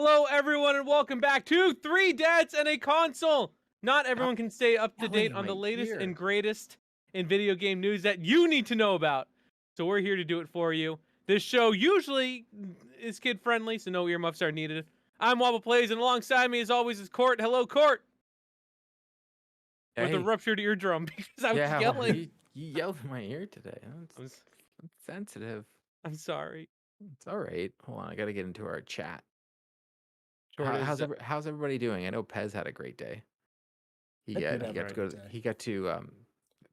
Hello, everyone, and welcome back to Three Dads and a Console. Not everyone can stay up to Yelling date in on the my latest and ear. greatest in video game news that you need to know about. So we're here to do it for you. This show usually is kid friendly, so no earmuffs are needed. I'm Wobble Plays, and alongside me, as always, is Court. Hello, Court. With a Hey, ruptured eardrum because I was yeah, well, yelling. you yelled in my ear today. I'm, That's sensitive. I'm sorry. It's all right. Hold on, I got to get into our chat. Short is How's everybody doing? I know Pez had a great day. I did He have got a to go great to day.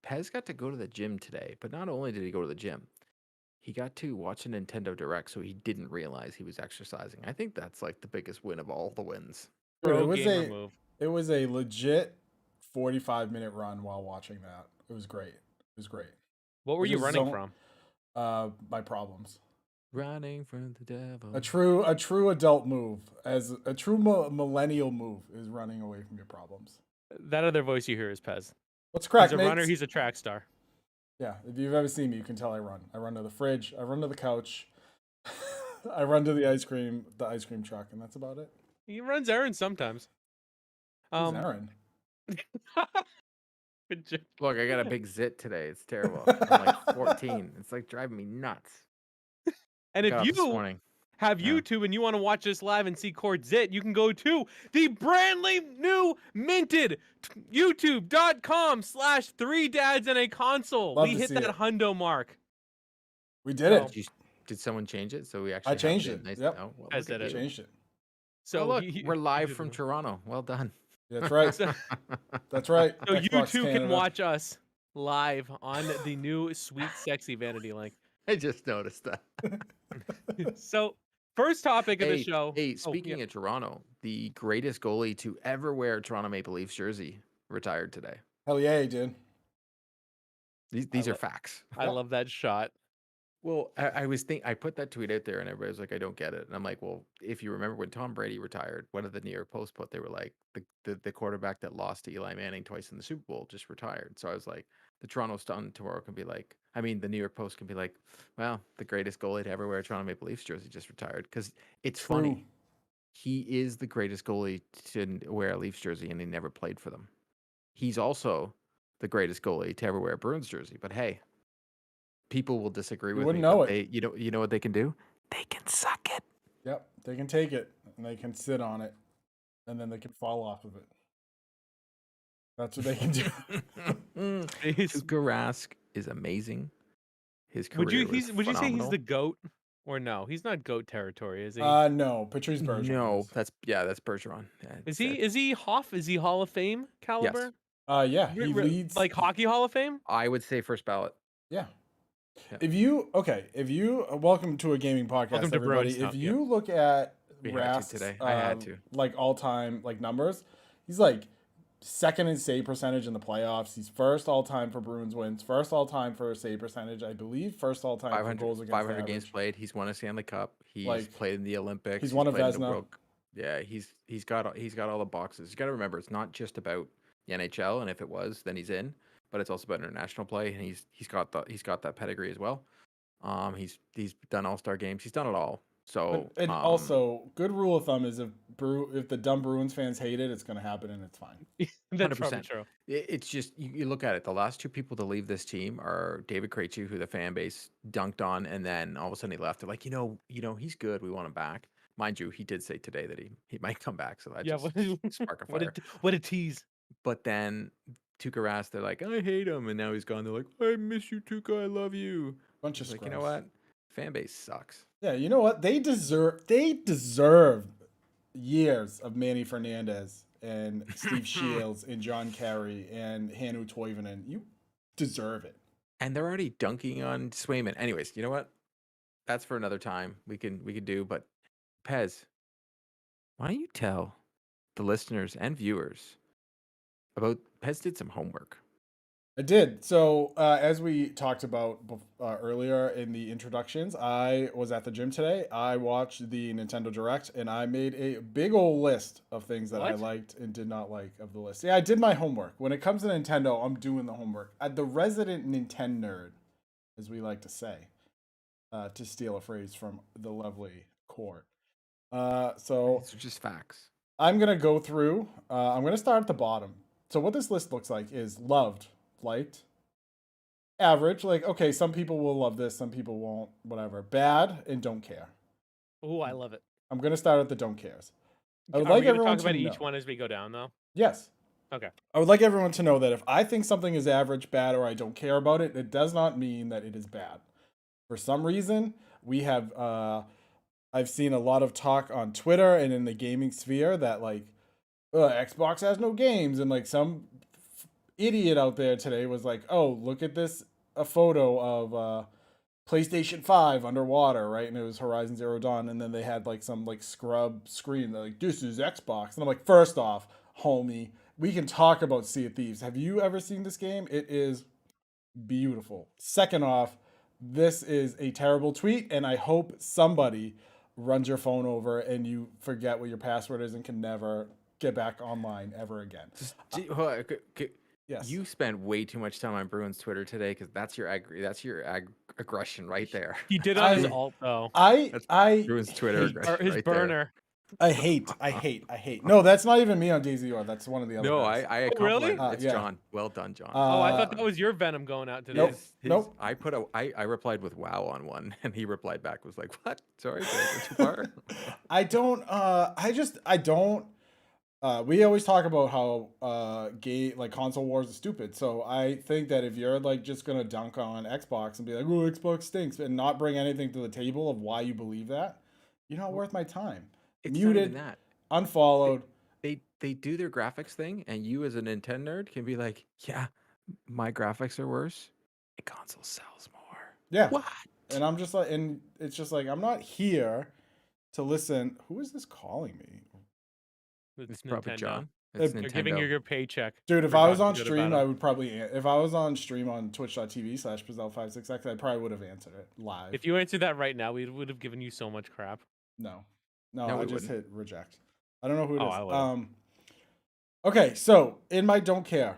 Pez got to go to the gym today, but not only did he go to the gym, he got to watch a Nintendo Direct, so he didn't realize he was exercising. I think that's like the biggest win of all the wins. Dude, pro gamer move. it was a legit 45-minute run while watching that. It was great. It was great. What were It you just running zone- from? My problems. Running from the devil. A true adult move, as a true millennial move, is running away from your problems. That other voice you hear is Pez. What's crack, He's a mates? runner. He's a track star. Yeah, if you've ever seen me, you can tell I run. I run to the fridge. I run to the couch. I run to the ice cream truck, and that's about it. He runs errands sometimes. Who's Aaron? Good job. Look, I got a big zit today. It's terrible. I'm like 14. It's like driving me nuts. And if Got up this you morning. have Yeah. YouTube and you want to watch this live and see Court Zit, you can go to the brandly new minted youtube.com/3dadsandaconsole. Love We to hit see that it. hundo mark. We did it. Did someone change it? So we actually I have changed the it. nice- Yep. oh, well, I look said at it. you. Changed it. So Oh, look, he- we're live he- from Toronto. Well done. That's right. So, That's right. so you Xbox too can Canada. watch us live on the new sweet sexy vanity link. I just noticed that. So first topic of the Hey, show. hey, speaking of Toronto, the greatest goalie to ever wear a Toronto Maple Leafs jersey retired today. Hell yeah, he did. These are facts. I love that shot. Well, I put that tweet out there and everybody was like, I don't get it. And I'm like, well, if you remember when Tom Brady retired, what did the New York Post put? They were like, the quarterback that lost to Eli Manning twice in the Super Bowl just retired. So I was like, the Toronto Sun tomorrow can be like, the New York Post can be like, well, the greatest goalie to ever wear a Toronto Maple Leafs jersey just retired. Because it's funny. He is the greatest goalie to wear a Leafs jersey and he never played for them. He's also the greatest goalie to ever wear a Bruins jersey. But hey, people will disagree with me. Wouldn't know it. You know what they can do? They can suck it. Yep, they can take it and they can sit on it, and then they can fall off of it. That's what they can do. Tuukka Rask is amazing. His career Would you was say he's phenomenal. the GOAT? Or no, he's not GOAT territory, is he? No, Patrice Bergeron. No, is. that's Bergeron. Yeah, Is he Hoff? Is he Hall of Fame caliber? Yeah, he leads like hockey Hall of Fame. I would say first ballot. Yeah. Yeah. If you welcome to a gaming podcast, Welcome to everybody. Brody If Stuff, you look at We had to Rask's, today. I had to. like all-time like numbers, he's like second in save percentage in the playoffs. He's first all-time for Bruins wins, first all-time for save percentage, I believe, first all-time for goals against 500 average. games played. He's won a Stanley Cup. He's Like, played in the Olympics. he's won a played in the Vezina. World. Yeah, he's got all the boxes. You got to remember, it's not just about the NHL, and if it was, then he's in. But it's also about international play, and he's got that pedigree as well. He's done all-star games. He's done it all. So And also, good rule of thumb is if the dumb Bruins fans hate it, it's going to happen and it's fine. That's 100%. probably true. It's just you look at it. The last two people to leave this team are David Krejci, who the fan base dunked on, and then all of a sudden he left. They're like, he's good. We want him back. Mind you, he did say today that he might come back. So that just spark a fire. What a tease. But then Tuukka Rask, they're like, I hate him, and now he's gone. They're like, I miss you, Tuukka. I love you. Bunch of Like, scrubs. you know what? Fan base sucks. Yeah, you know what? They deserve years of Manny Fernandez and Steve Shields and John Carey and Hannu Toivonen. You deserve it. And they're already dunking on Swayman. Anyways, you know what? That's for another time. We can do. But Pez, why don't you tell the listeners and viewers about Pez did some homework. I did. So as we talked about earlier in the introductions, I was at the gym today. I watched the Nintendo Direct, and I made a big old list of things that I liked and did not like of the list. Yeah, I did my homework. When it comes to Nintendo, I'm doing the homework. The resident NintenNerd, as we like to say, to steal a phrase from the lovely Court. So These are just facts. I'm gonna go through. I'm gonna start at the bottom. So what this list looks like is loved, liked, average. Like, okay, some people will love this, some people won't. Whatever. Bad and don't care. Oh, I love it. I'm gonna start at the don't cares. I would Are like we gonna everyone talk to about know. each one as we go down, though? Yes. Okay. I would like everyone to know that if I think something is average, bad, or I don't care about it, it does not mean that it is bad. For some reason, we have I've seen a lot of talk on Twitter and in the gaming sphere that like Xbox has no games, and like some idiot out there today was like, "Oh, look at this a photo of PlayStation 5 underwater, right?" And it was Horizon Zero Dawn, and then they had like some like scrub screen. They're like, "This is Xbox," and I'm like, first off, homie, we can talk about Sea of Thieves. Have you ever seen this game? It is beautiful. Second off, this is a terrible tweet, and I hope somebody runs your phone over and you forget what your password is and can never get back online ever again. Yes. You spent way too much time on Bruin's Twitter today because that's your aggression right there. He did on his alt though. I Bruin's Twitter hate, aggression Or his right there. burner. I hate. No, that's not even me on DayZ. That's one of the other No, guys. I Oh, really? compliment. It's Yeah. John. Well done, John. Oh, I thought that was your venom going out today. Nope. Nope. I replied with "wow" on one, and he replied back was like, "What? Sorry, did I go too far?" I don't. We always talk about how gay like console wars is stupid. So I think that if you're like just gonna dunk on Xbox and be like, "Oh, Xbox stinks," and not bring anything to the table of why you believe that, you're not worth my time. It's not Muted, even that. unfollowed. They do their graphics thing, and you as a NintenNerd can be like, "Yeah, my graphics are worse. The console sells more." Yeah. What? And I'm just like, and it's just like I'm not here to listen. Who is this calling me? It's probably Nintendo. John. They're It's They're giving you Nintendo. your paycheck. Dude, if for I was talking on good stream, about I 'em. would probably. If I was on stream on twitch.tv/Pazelle56X, I probably would have answered it live. If you answered that right now, we would have given you so much crap. No, No, I we just wouldn't. hit reject. I don't know who it Oh, is. I would've. Okay, so in my don't care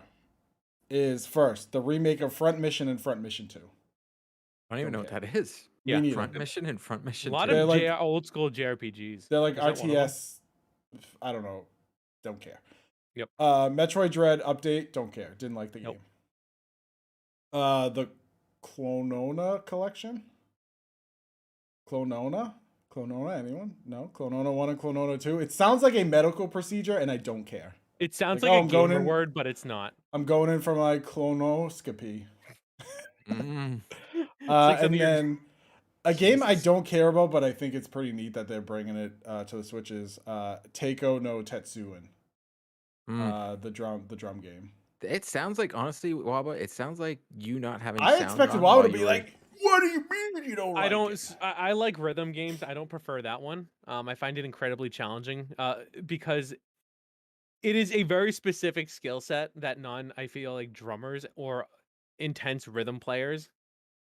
is first the remake of Front Mission and Front Mission 2. I don't even know what Okay. that is. Yeah. Me neither. Front Mission and Front A Mission. lot 2. They're of like- old school JRPGs. They're like Is that one of them? RTS. I don't know. Don't care. Yep. Metroid Dread update. Don't care. Didn't like the Nope. game. The Clonona collection. Clonona. Anyone? No. Clonona 1 and Clonona 2. It sounds like a medical procedure, and I don't care. It sounds Like, like, oh, a I'm going gamer in- word, but it's not. I'm going in for my colonoscopy. Mm. like something And you're- then a game I Jesus. don't care about, but I think it's pretty neat that they're bringing it to the Switch is Teiko no Tetsuin, the drum game. It sounds like, honestly, Waba, it sounds like you not having I sound expected on Waba while to be you were- like, "What do you mean you don't like I don't. it?" I like rhythm games. I don't prefer that one. I find it incredibly challenging. Because it is a very specific skill set that I feel like drummers or intense rhythm players,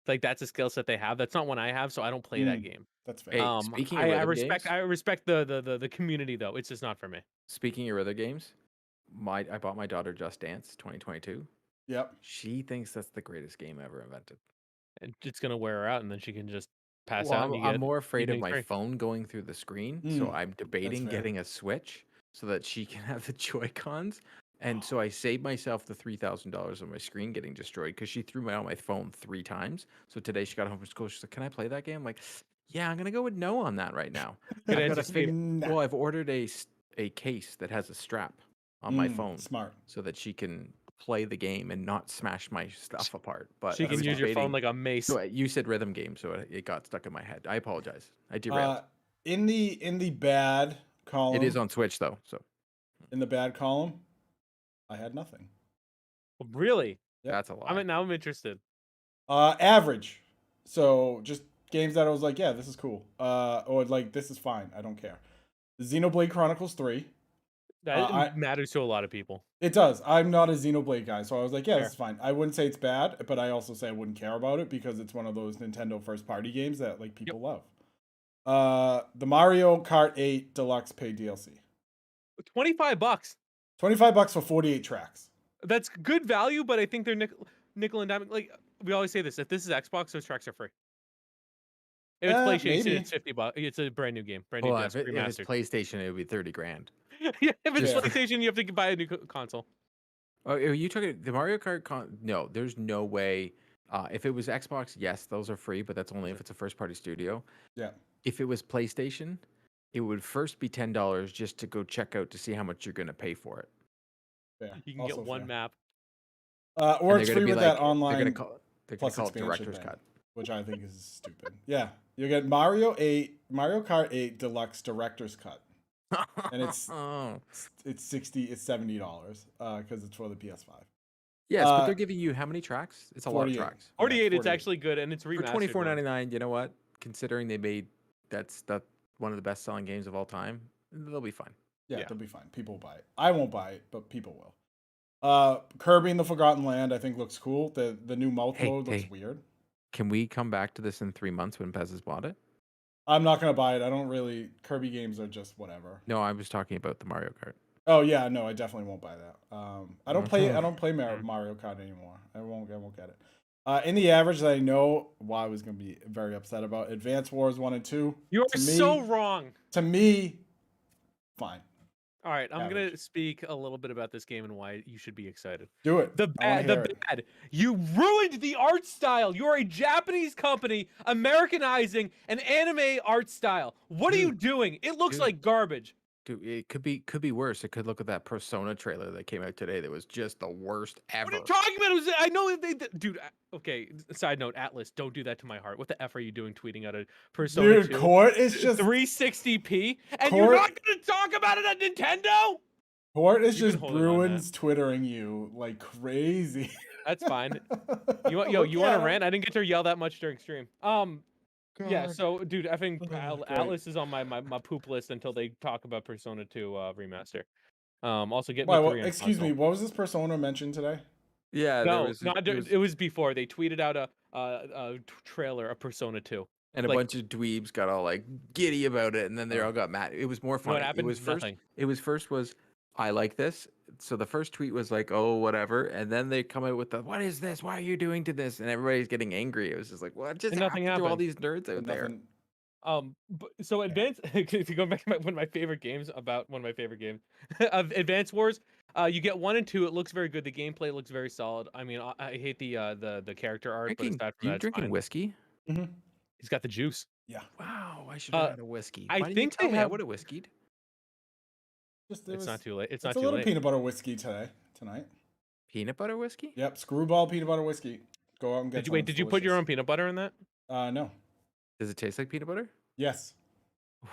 like that's a skill set they have. That's not one I have, so I don't play that game. That's fair. Hey, speaking of I rhythm respect games- I respect the community though. It's just not for me. Speaking of other games, I bought my daughter Just Dance 2022. Yep. She thinks that's the greatest game ever invented. And it's gonna wear her out, and then she can just pass Well, out. And you I'm get more afraid of evening my free. phone going through the screen, so I'm debating fair. getting a Switch so that she can have the Joy-Cons. And so I saved myself the $3,000 on my screen getting destroyed because she threw out my phone 3 times. So today she got home from school. She's like, "Can I play that game?" I'm like, "Yeah, I'm gonna go with no on that right now." Good I've got answer, a fig- Nah. well, I've ordered a case that has a strap on my phone Smart. so that she can play the game and not smash my stuff apart. But She I can was use your phone debating- like a mace. No, you said rhythm game, so it got stuck in my head. I apologize. I derailed. In the bad column, It is on Switch though, so in the bad column, I had nothing. Really? Yep. that's a lot. I'm interested. Average. So just games that I was like, yeah, this is cool. Or like this is fine. I don't care. Xenoblade Chronicles 3. That matters to a lot of people. It does. I'm not a Xenoblade guy, so I was like, yeah, Fair. this is fine. I wouldn't say it's bad, but I also say I wouldn't care about it because it's one of those Nintendo first party games that like people love. The Mario Kart 8 Deluxe paid DLC. $25. $25 for 48 tracks. That's good value, but I think they're nickel and dime. Like we always say this: if this is Xbox, those tracks are free. If it's PlayStation, Maybe. it's $50. It's a brand new game, brand new Well, disc, if it's remastered. PlayStation, it would be 30 grand. Yeah, if it's Fair. PlayStation, you have to buy a new console. Oh, are you talking the Mario Kart? No, there's no way. If it was Xbox, yes, those are free, but that's only if it's a first-party studio. Yeah. If it was PlayStation, it would first be $10 just to go check out to see how much you're going to pay for it. Fair. You can Also get one fair. map. Or And it's they're free going to be with like, that online they're going plus to call it expansion director's thing, cut. which I think is stupid. Yeah, you get Mario Kart 8 Deluxe Director's Cut, and it's $70 because it's for the PS5. Yes, but they're giving you how many tracks? It's a lot of 48. tracks. 48, it's 48. actually good, and it's For remastered. $24.99, you know what? Considering they made that's one of the best-selling games of all time, they'll be fine. Yeah, Yeah. they'll be fine. People will buy it. I won't buy it, but people will. Kirby and the Forgotten Land, I think looks cool. The new mouth mode looks weird. Can we come back to this in 3 months when Pez has bought it? I'm not gonna buy it. I don't really. Kirby games are just whatever. No, I was talking about the Mario Kart. Oh yeah, no, I definitely won't buy that. I don't play Mario Kart anymore. I won't get it. In the average that I know, I was gonna be very upset about Advance Wars 1 and 2. You are so wrong. To me, fine. All right, I'm Average. gonna speak a little bit about this game and why you should be excited. Do it. The bad. You ruined the art style. You're a Japanese company Americanizing an anime art style. What are you doing? It looks like garbage. Dude, it could be worse. It could look at that Persona trailer that came out today that was just the worst ever. What are you talking about? I know dude. Okay, side note, Atlas, don't do that to my heart. What the F are you doing tweeting out a Persona 2? Court is just 360p, and you're not gonna talk about it on Nintendo? Court is just Bruins twittering you like crazy. That's fine. You want to rant? I didn't get to yell that much during stream. Yeah, so dude, I think Atlas is on my poop list until they talk about Persona 2 remaster. Also get excuse me, what was this Persona mentioned today? Yeah, it was before they tweeted out a trailer of Persona 2. And a bunch of dweebs got all like giddy about it, and then they all got mad. It was more fun. It was first I like this. So the first tweet was like, oh, whatever. And then they come out with what is this? Why are you doing to this? And everybody's getting angry. It was just like, what just happened to all these nerds out there? So Advance, to go back to one of my favorite games, of Advance Wars, you get 1 and 2. It looks very good. The gameplay looks very solid. I mean, I hate the character art, but aside from that, you drinking whiskey? Mm-hmm. He's got the juice. Yeah. Wow, I should have had a whiskey. I Why think didn't you tell me? I would have whiskied. It's not too late. It's a not too little late. peanut butter whiskey tonight. Peanut butter whiskey? Yep, screwball peanut butter whiskey. Go out and get. Did you put your own peanut butter in that? No. Does it taste like peanut butter? Yes.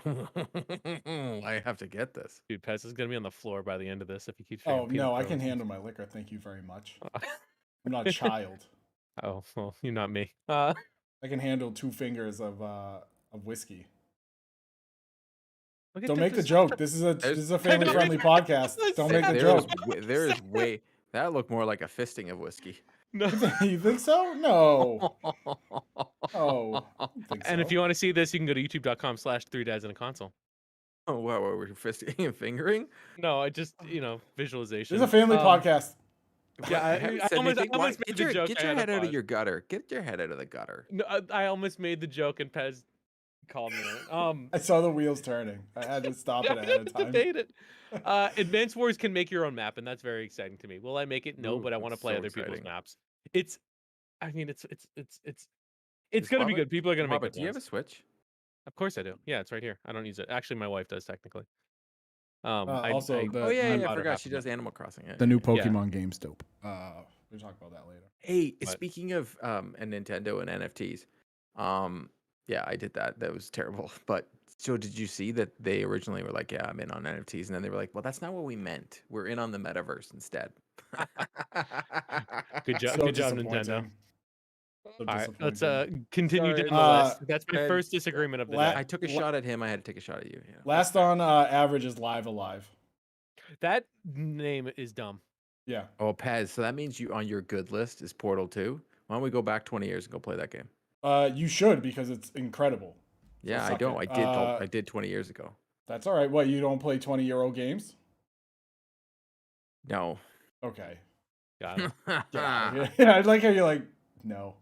I have to get this. Dude, Pez is gonna be on the floor by the end of this if he keeps. Oh no, I can handle my liquor. Thank you very much. I'm not a child. Oh well, you're not me. I can handle 2 fingers of whiskey. Don't make the joke. This is a family friendly podcast. Don't make the joke. There is way that looked more like a fisting of whiskey. No. You think so? No. Oh. And if you want to see this, you can go to youtube.com/3dadsandaconsole. Oh wow, what were we fisting and fingering? No, I just visualization. This is a family podcast. Yeah, I almost made the joke. Get your head out of your gutter. Get your head out of the gutter. No, I almost made the joke and Pez called me on it. I saw the wheels turning. I had to stop it ahead of time. Debate it. Advance Wars can make your own map, and that's very exciting to me. Will I make it? No, but I want to play other people's maps. It's gonna be good. People are gonna make it. Do you have a Switch? Of course I do. Yeah, it's right here. I don't use it. Actually, my wife does technically. I forgot she does Animal Crossing. The new Pokemon game's dope. We'll talk about that later. Hey, speaking of and Nintendo and NFTs, yeah, I did that. That was terrible. But so did you see that they originally were like, yeah, I'm in on NFTs, and then they were like, well, that's not what we meant. We're in on the metaverse instead. Good job, Nintendo. All right, let's continue down the list. That's my first disagreement of the day. I took a shot at him. I had to take a shot at you. Yeah. Last on average is Live Alive. That name is dumb. Yeah. Oh, Pez. So that means you on your good list is Portal 2. Why don't we go back 20 years and go play that game? You should, because it's incredible. Yeah, I don't. I did 20 years ago. That's all right. What, you don't play 20-year-old games? No. Okay. Got it. Yeah, I like how you're like, no.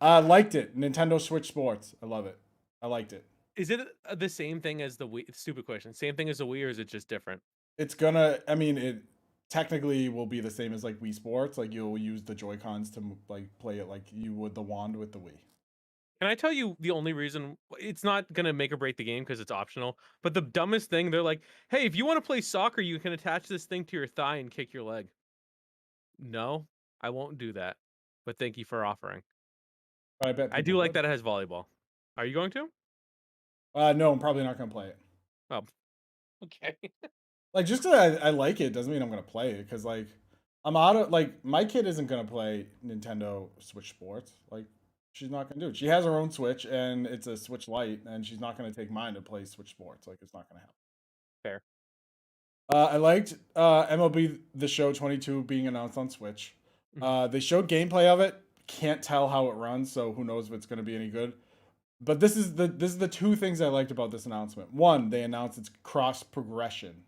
Liked it. Nintendo Switch Sports. I love it. I liked it. Is it the same thing as the Wii? Stupid question. Same thing as the Wii, or is it just different? It's gonna. I mean, it technically will be the same as like Wii Sports. Like you'll use the Joy Cons to like play it like you would the wand with the Wii. Can I tell you the only reason it's not gonna make or break the game because it's optional? But the dumbest thing, they're like, "Hey, if you want to play soccer, you can attach this thing to your thigh and kick your leg." No, I won't do that. But thank you for offering. But I bet I people do like would. that it has volleyball. Are you going to? No, I'm probably not gonna play it. Oh, okay. Like just because I like it doesn't mean I'm gonna play it. Because like I'm out of like my kid isn't gonna play Nintendo Switch Sports. Like she's not gonna do it. She has her own Switch and it's a Switch Lite, and she's not gonna take mine to play Switch Sports. Like it's not gonna happen. Fair. I liked MLB The Show 22 being announced on Switch. They showed gameplay of it. Can't tell how it runs, so who knows if it's going to be any good. But this is the two things I liked about this announcement. One, they announced it's cross progression,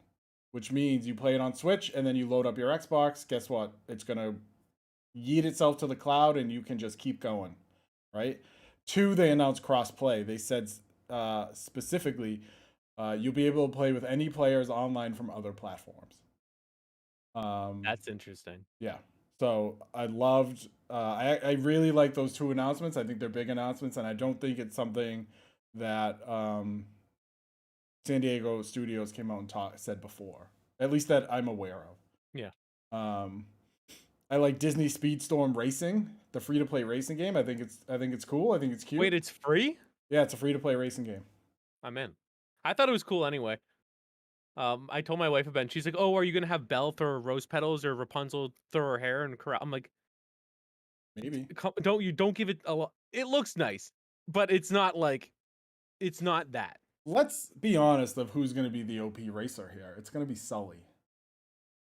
which means you play it on Switch and then you load up your Xbox. Guess what? It's going to yeet itself to the cloud and you can just keep going, right? Two, they announced cross play. They said specifically you'll be able to play with any players online from other platforms. That's interesting. Yeah. So I loved. I really like those two announcements. I think they're big announcements, and I don't think it's something that San Diego Studios came out and said before. At least that I'm aware of. Yeah. I like Disney Speedstorm Racing, the free to play racing game. I think it's cool. I think it's cute. Wait, it's free? Yeah, it's a free to play racing game. I'm in. I thought it was cool anyway. I told my wife about it. She's like, "Oh, are you gonna have Belle throw her rose petals or Rapunzel throw her hair and I'm like, Maybe. don't give it a lot. It looks nice, but it's not that. Let's be honest of who's going to be the OP racer here. It's going to be Sully.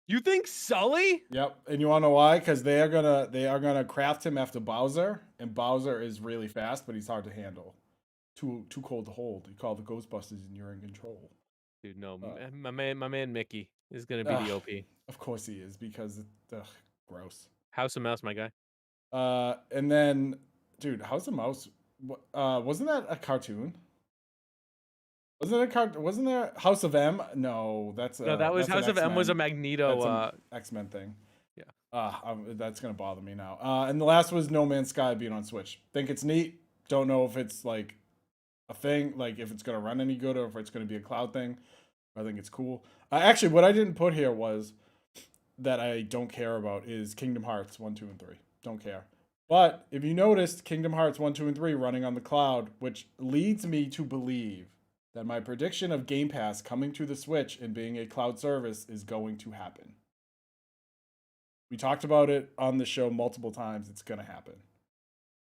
You think Sully? Yep, and you want to know why? Because they are gonna craft him after Bowser, and Bowser is really fast, but he's hard to handle. Too cold to hold. You call the Ghostbusters, and you're in control. Dude, no, my man Mickey is gonna be the OP. Of course he is, because gross. House of Mouse, my guy. And then, dude, House of Mouse. Wasn't that a cartoon? Wasn't there House of M? No, that's No, that was that's an House of M was a X-Men. Magneto. That's an X-Men thing. Yeah. That's gonna bother me now. And the last was No Man's Sky being on Switch. Think it's neat. Don't know if it's like a thing, like if it's gonna run any good or if it's gonna be a cloud thing. I think it's cool. Actually, what I didn't put here was that I don't care about is Kingdom Hearts 1, 2, and 3. Don't care. But if you noticed, Kingdom Hearts 1, 2, and 3 running on the cloud, which leads me to believe that my prediction of Game Pass coming to the Switch and being a cloud service is going to happen. We talked about it on the show multiple times. It's going to happen.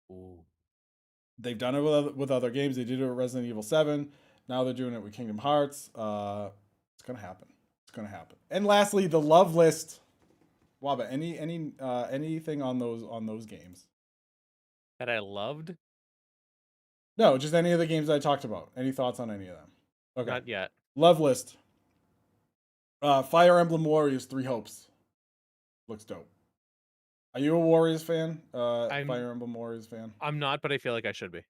Ooh. They've done it with other games. They did it with Resident Evil 7. Now they're doing it with Kingdom Hearts. It's going to happen. It's going to happen. And lastly, the love list. Waba, anything on those games That I loved? No, just any of the games I talked about. Any thoughts on any of them? Okay. Not yet. Love list. Fire Emblem Warriors 3 Hopes. Looks dope. Are you a Warriors fan? Fire Emblem Warriors fan? I'm not, but I feel like I should be. I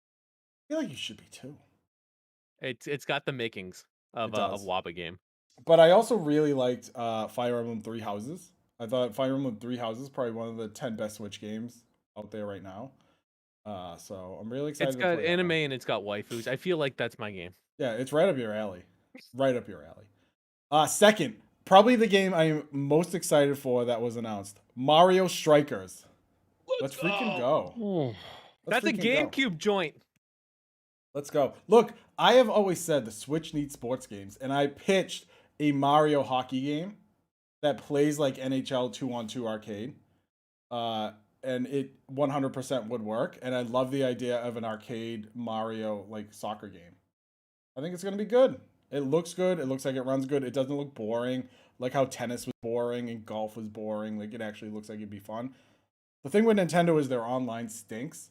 feel like you should be too. It's got the makings of a WABA game. But I also really liked Fire Emblem 3 Houses. I thought Fire Emblem 3 Houses is probably one of the 10 best Switch games out there right now. So I'm really excited. It's got anime and it's got waifus. I feel like that's my game. Yeah, it's right up your alley. Right up your alley. Second, probably the game I'm most excited for that was announced. Mario Strikers. Let's freaking go. That's a GameCube joint. Let's go. Look, I have always said the Switch needs sports games, and I pitched a Mario hockey game that plays like NHL 2-on-2 arcade. And it 100% would work. And I love the idea of an arcade Mario like soccer game. I think it's going to be good. It looks good. It looks like it runs good. It doesn't look boring. Like how tennis was boring and golf was boring. Like it actually looks like it'd be fun. The thing with Nintendo is their online stinks.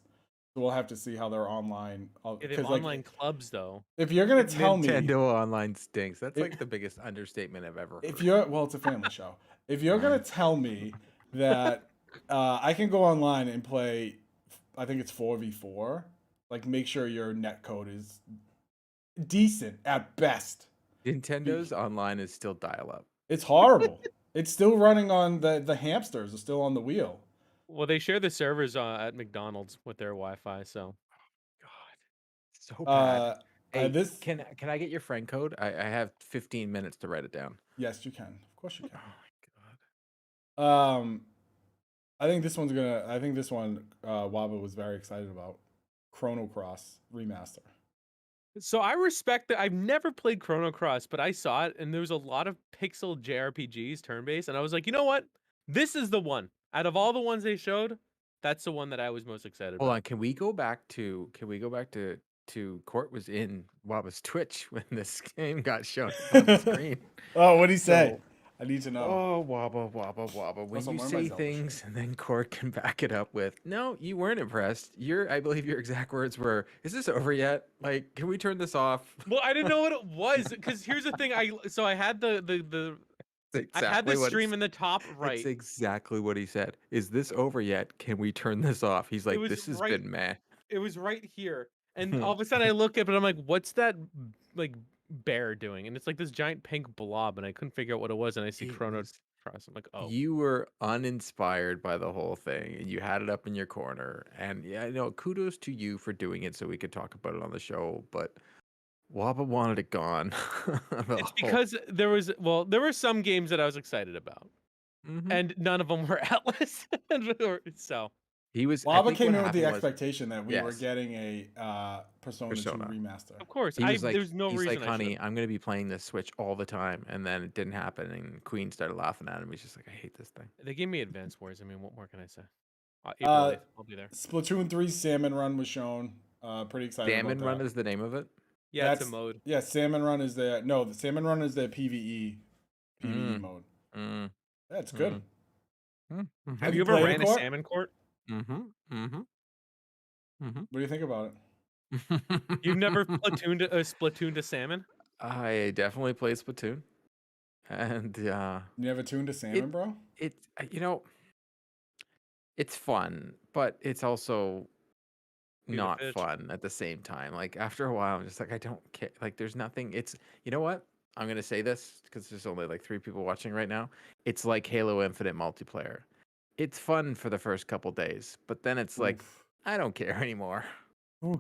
So we'll have to see how their online. They have online clubs though. If you're gonna tell me Nintendo online stinks, that's like the biggest understatement I've ever heard. Well, it's a family show. If you're gonna tell me that I can go online and play, I think it's 4v4, like make sure your net code is decent at best. Nintendo's online is still dial-up. It's horrible. It's still running on the hamsters are still on the wheel. Well, they share the servers at McDonald's with their Wi-Fi, so God, so bad. Uh, Hey, this can I get your friend code? I have 15 minutes to write it down. yes, you can. Of course you Oh can. my god. I think this one's gonna. I think this one Waba was very excited about. Chrono Cross remaster. so I respect that. I've never played Chrono Cross, but I saw it, and there was a lot of pixel JRPGs, turn-based, and I was like, you know what? This is the one. Out of all the ones they showed, that's the one that I was most excited Hold about. on, can we go back to Court was in Waba's Twitch when this game got shown on the screen. Oh, what'd he say? So- I need to know. Oh, Waba. When Also, you learn say my Zelda things shit. and then Court can back it up with, no, you weren't impressed. I believe your exact words were, is this over yet? Like, can we turn this off? Well, I didn't know what it was because here's the thing. I had the That's I had the exactly what stream it's- in the top That's right. exactly what he said. Is this over yet? Can we turn this off? He's like, was this has right- been meh. It was right here, and all of a sudden I look up and I'm like, what's that like bear doing? And it's like this giant pink blob, and I couldn't figure out what it was. And I see It Chrono was- Cross. I'm like, oh. You were uninspired by the whole thing, and you had it up in your corner. And yeah, no, kudos to you for doing it so we could talk about it on the show. But Waba wanted it gone. It's because there were some games that I was excited about, and none of them were Atlas. So he was. I Waba think came what in with the happened was- expectation that we were Yes. getting a Persona 2 Persona. remaster. of course, He was like, there's no he's reason like, I honey, should. I'm gonna be playing this Switch all the time, and then it didn't happen, and Queen started laughing at him. He's just like, I hate this thing. They gave me Advance Wars. I mean, what more can I say? April 8th, I'll be there. Splatoon 3 Salmon Run was shown. Pretty excited Salmon about Run that. is the name of it. Yeah, it's a mode. Yeah, Salmon Run is the Salmon Run is the PvE mode. Yeah, it's good. Have you ever played ran a Court? salmon court? What do you think about it? You've never splatooned a salmon? I definitely played Splatoon, and You never tuned a salmon, bro? it's it's fun, but it's also Feed a not fish. fun at the same time. Like after a while, I'm just like, I don't care. Like there's nothing. It's you know what? I'm gonna say this because there's only like 3 people watching right now. It's like Halo Infinite multiplayer. It's fun for the first couple days, but then it's like I don't care anymore. A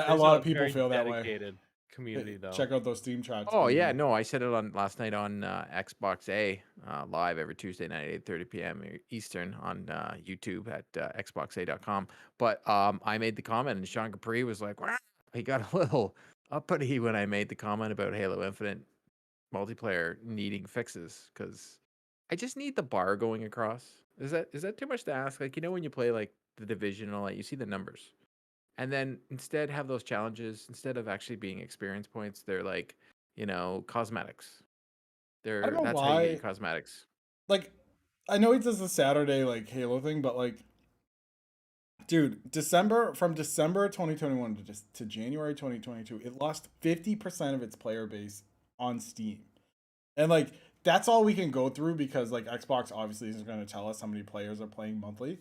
There's lot of people very feel that way. dedicated community, though. Check out those Steam chats. Oh yeah, no, I said it on last night on Xbox A live every Tuesday night at 8:30 p.m. Eastern on YouTube at xboxa.com. But I made the comment, and Sean Capri was like, "Wow." He got a little uppity when I made the comment about Halo Infinite multiplayer needing fixes because I just need the bar going across. Is that too much to ask? Like when you play like the Division and all that, you see the numbers. And then instead have those challenges instead of actually being experience points, they're like, cosmetics. I don't know That's how you get why. your cosmetics. Like, I know he does the Saturday like Halo thing, but like, dude, from December 2021 to January 2022, it lost 50% of its player base on Steam, and like that's all we can go through because like Xbox obviously isn't going to tell us how many players are playing monthly.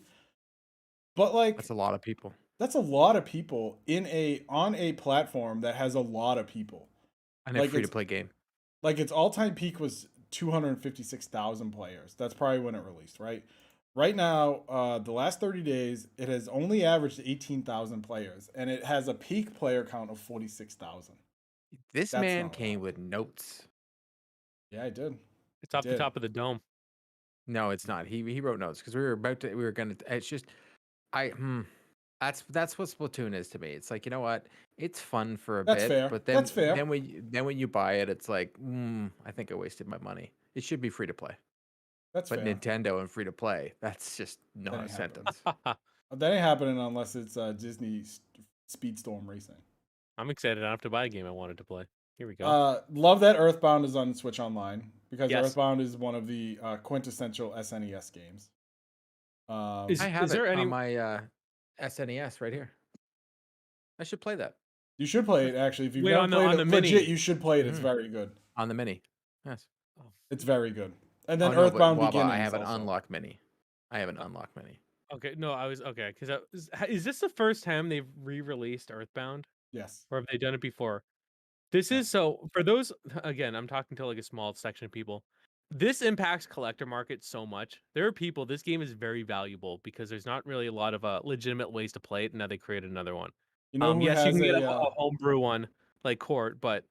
But like That's a lot of people. That's a lot of people on a platform that has a lot of people. And a free to play game. Like its all-time peak was 256,000 players. That's probably when it released, right? Right now, the last 30 days, it has only averaged 18,000 players, and it has a peak player count of 46,000. This That's man not came with notes. Yeah, I did. It's off the top of the dome. No, it's not. He wrote notes because we were gonna. It's just That's what Splatoon is to me. It's like, you know what? It's fun for a That's bit, fair. but then That's fair. then when you buy it, it's like, I think I wasted my money. It should be free to play. That's But fair. Nintendo and free to play, that's just not a ain't sentence. That ain't happening unless it's Disney Speedstorm Racing. I'm excited. I don't have to buy a game I wanted to play. Here we go. Love that Earthbound is on Switch Online because Yes. Earthbound is one of the quintessential SNES games. I have is there it any- on my SNES right here. I should play that You should play it actually. If you've Wait, never on the- played on it, the Mini. legit, you should play it. It's very good. on the Mini. Yes. It's very good. And then Oh, no, but Earthbound Waba, Beginnings. I have an also. unlock Mini. I have an unlock Mini. Okay, no, I was okay because is this the first time they've re-released Earthbound, Yes. or have they done it before? This No. is so for those again. I'm talking to like a small section of people. This impacts collector market so much. There are people. This game is very valuable because there's not really a lot of legitimate ways to play it. And now they created another one. You know who Yes, you has can get a a homebrew one like Court, but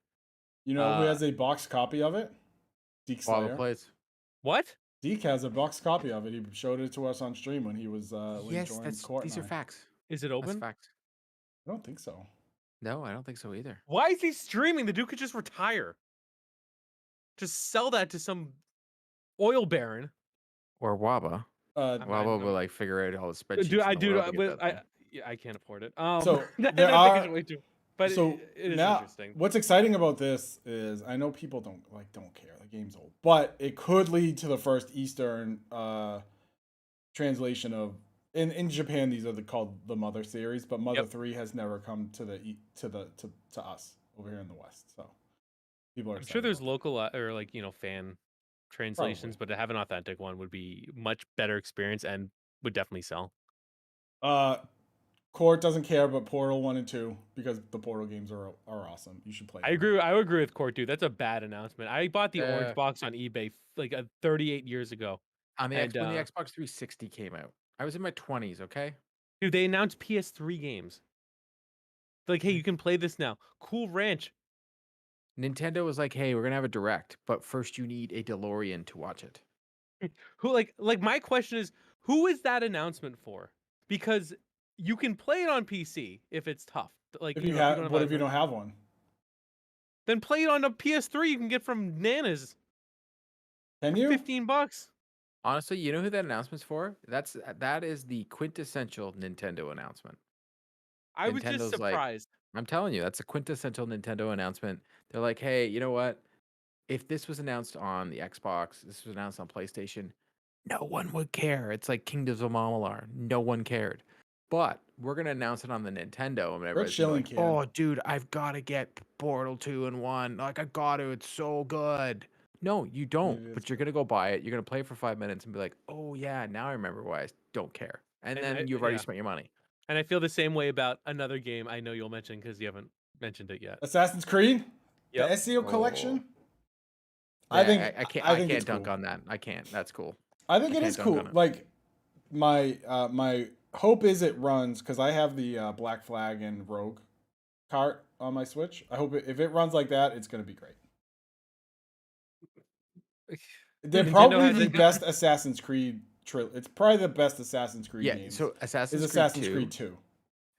you know who has a box copy of it? Deke Lava Slayer. plays. what? Deke has a box copy of it. He showed it to us on stream when he was when he Yes, joined Court. these are facts. Is it That's open? facts. I don't think so. No, I don't think so either. Why is he streaming? The dude could just retire. Just sell that to some oil baron. Or Waba. Waba will like figure out all the spreadsheets Dude, in the world to get that thing. I can't afford it. So I there think it's are way too. But so it is now interesting. what's exciting about this is I know people don't care, the game's old, but it could lead to the first Eastern translation of in Japan. These are called the Mother series, but Mother 3 has never come to to us over here in the West. So people are I'm sure excited there's about local or like fan translations, but to have an authentic one would be much better experience and would definitely sell. that. Court doesn't care, but Portal 1 and 2, because the Portal games are awesome. You should play them. I would agree with Court, dude. That's a bad announcement. I bought the orange box on eBay like 38 years ago. On when the Xbox 360 came out, I was in my 20s. Okay, dude, they announced PS3 games. Like, hey, you can play this now. Cool Ranch. Nintendo was like, "Hey, we're gonna have a direct, but first you need a DeLorean to watch it." Who like my question is, who is that announcement for? Because you can play it on PC if it's tough. Like If you you know, if you have, don't have what if you don't have one? then play it on a PS3 you can get from Nana's. Can For you? $15. Honestly, you know who that announcement's for? That is the quintessential Nintendo announcement. I was just Nintendo's surprised. I'm telling you, that's a quintessential Nintendo announcement. They're like, "Hey, you know what? If this was announced on the Xbox, this was announced on PlayStation, no one would care. It's like Kingdoms of Amalur. No one cared. But we're gonna announce it on the Nintendo, and everybody's gonna be chilling, like, kid. "Oh, dude, I've got to get Portal 2 and 1. Like, I got to. It's so good." No, you don't. But you're gonna go buy it. You're gonna play it for 5 minutes and be like, "Oh yeah, now I remember why I don't care." And then you've already spent your money. And I feel the same way about another game I know you'll mention because you haven't mentioned it yet. Assassin's Creed, Yep. the SEO collection. I I can't dunk on that. I can't. That's cool. I think it is cool. Like my hope is it runs, because I have the Black Flag and Rogue cart on my Switch. I hope if it runs like that, it's gonna be great. They're probably the best Assassin's Creed It's probably the best Assassin's Creed game. So Assassin's Creed 2.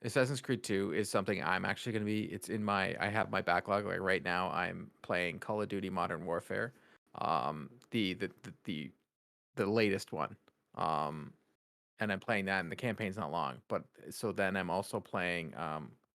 Assassin's Creed 2 is something I'm actually going to be. It's in my. I have my backlog. Like right now, I'm playing Call of Duty Modern Warfare, the latest one, and I'm playing that. And the campaign's not long, but so then I'm also playing.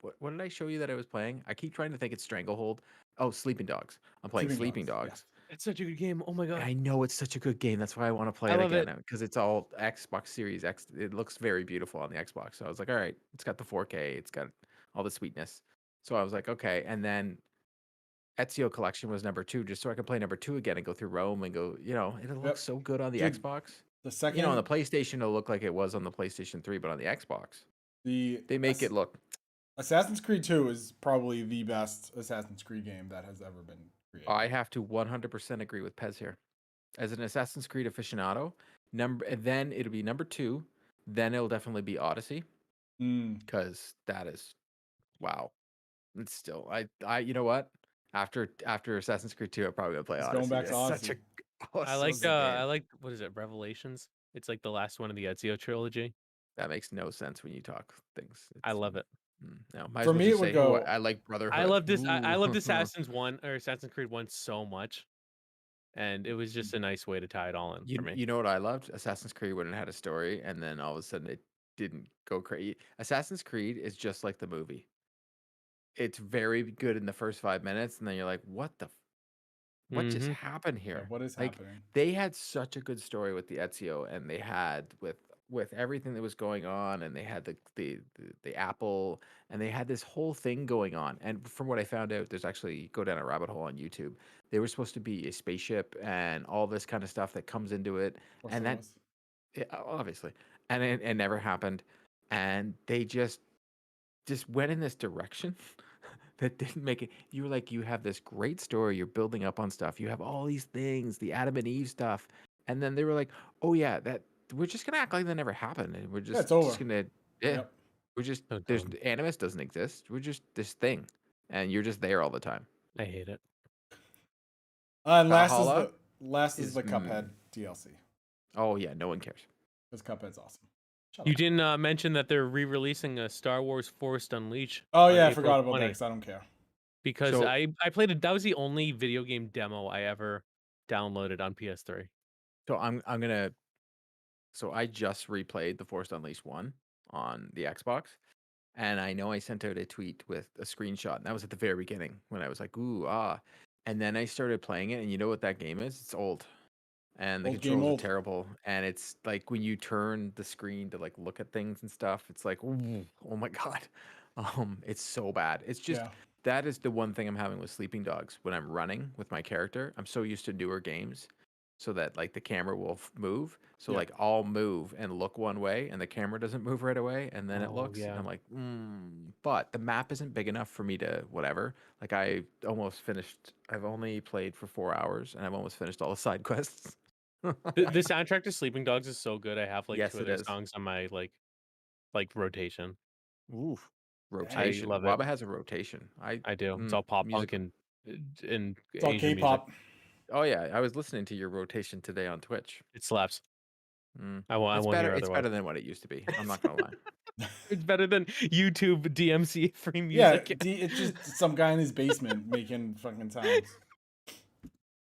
What did I show you that I was playing? I keep trying to think it's Stranglehold. Oh, Sleeping Dogs. I'm playing Sleeping Dogs. Yes. It's such a good game. Oh my god! I know it's such a good game. That's why I want to play it again because it's all Xbox Series X. It looks very beautiful on the Xbox. So I was like, all right, it's got the 4K. It's got all the sweetness. So I was like, okay. And then Ezio Collection was number 2, just so I could play number 2 again and go through Rome and go. It'll look so good on the Xbox. The second, on the PlayStation, it'll look like it was on the PlayStation 3, but on the Xbox, they make it look. Assassin's Creed 2 is probably the best Assassin's Creed game that has ever been created. I have to 100% agree with Pez here. As an Assassin's Creed aficionado, then it'll be number 2. Then it'll definitely be Odyssey, because that is, wow. It's still I you know what? After Assassin's Creed 2, I'm probably gonna play Odyssey. Going back to Odyssey. I like what is it? Revelations. It's like the last one of the Ezio trilogy. That makes no sense when you talk things. I love it. No, for me it would go. I like Brotherhood. I love this. I loved Assassin's Creed 1 so much, and it was just a nice way to tie it all in for me. You know what I loved? Assassin's Creed when it had a story, and then all of a sudden it didn't go crazy. Assassin's Creed is just like the movie. It's very good in the first 5 minutes, and then you're like, what just happened here? Yeah, what is happening? They had such a good story with the Ezio, and they had with everything that was going on, and they had the Apple, and they had this whole thing going on. And from what I found out, there's actually, go down a rabbit hole on YouTube. They were supposed to be a spaceship and all this kind of stuff that comes into it, and that obviously, and it never happened. And they just went in this direction that didn't make it. You were like, you have this great story, you're building up on stuff, you have all these things, the Adam and Eve stuff, and then they were like, oh yeah, that we're just gonna act like that never happened, and we're Yeah, it's just over. gonna yeah, Yep. we're just So there's dumb. Animus doesn't exist. We're just this thing, and you're just there all the time. I hate it. And Valhalla last is is the Cuphead DLC. oh yeah, no one cares. Because Cuphead's awesome. Shut You up. didn't mention that they're re-releasing a Star Wars Force Unleashed. Oh on yeah, I April forgot about 20, that because I don't care. because So- I played it. That was the only video game demo I ever downloaded on PS3. So I'm gonna. So I just replayed the Force Unleashed 1 on the Xbox, and I know I sent out a tweet with a screenshot, and that was at the very beginning when I was like, ooh, ah. And then I started playing it, and you know what that game is? It's old. And the Old game controls old. are terrible. And it's like when you turn the screen to like look at things and stuff, it's like, ooh, oh my God. It's so bad. It's just Yeah. that is the one thing I'm having with Sleeping Dogs when I'm running with my character. I'm so used to newer games so that like the camera will move. So Yeah. like I'll move and look one way and the camera doesn't move right away and then it Oh, looks and yeah. I'm like, but the map isn't big enough for me to whatever. Like I've only played for 4 hours and I've almost finished all the side quests. The soundtrack to Sleeping Dogs is so good. I have like Yes, 2 of it their is. songs on my like rotation. Oof. Rotation. love it. Waba has a rotation. I do. It's all pop music- punk and It's all Asian K-pop. music. Oh yeah, I was listening to your rotation today on Twitch. It slaps. Mm. I won't It's hear better. It's otherwise. better than what it used to be. I'm not gonna lie. It's better than YouTube DMC free Yeah, music. it's just some guy in his basement making fucking sounds.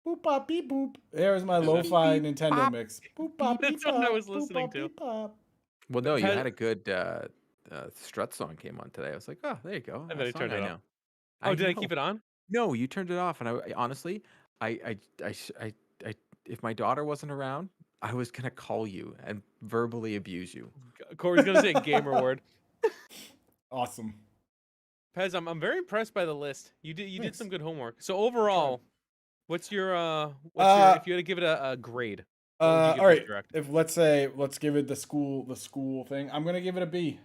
Boop bop beep boop. There's my lo-fi Beep, Nintendo bop. mix. Boop bop beep That's what I bop, was boop, listening bop, to. beep, bop. Well, no, you Has- had a good strut song came on today. I was like, oh, there you go. I A better song turn it I off. know. Oh, did I know. keep it on? No, you turned it off, and I honestly, I, if my daughter wasn't around, I was gonna call you and verbally abuse you. Corey's gonna say gamer word. Awesome. Pez, I'm very impressed by the list. You did Thanks. some good homework. So overall, what's your if you had to give it a grade? What would you give All this right. direct? If let's give it the school thing. I'm gonna give it a B.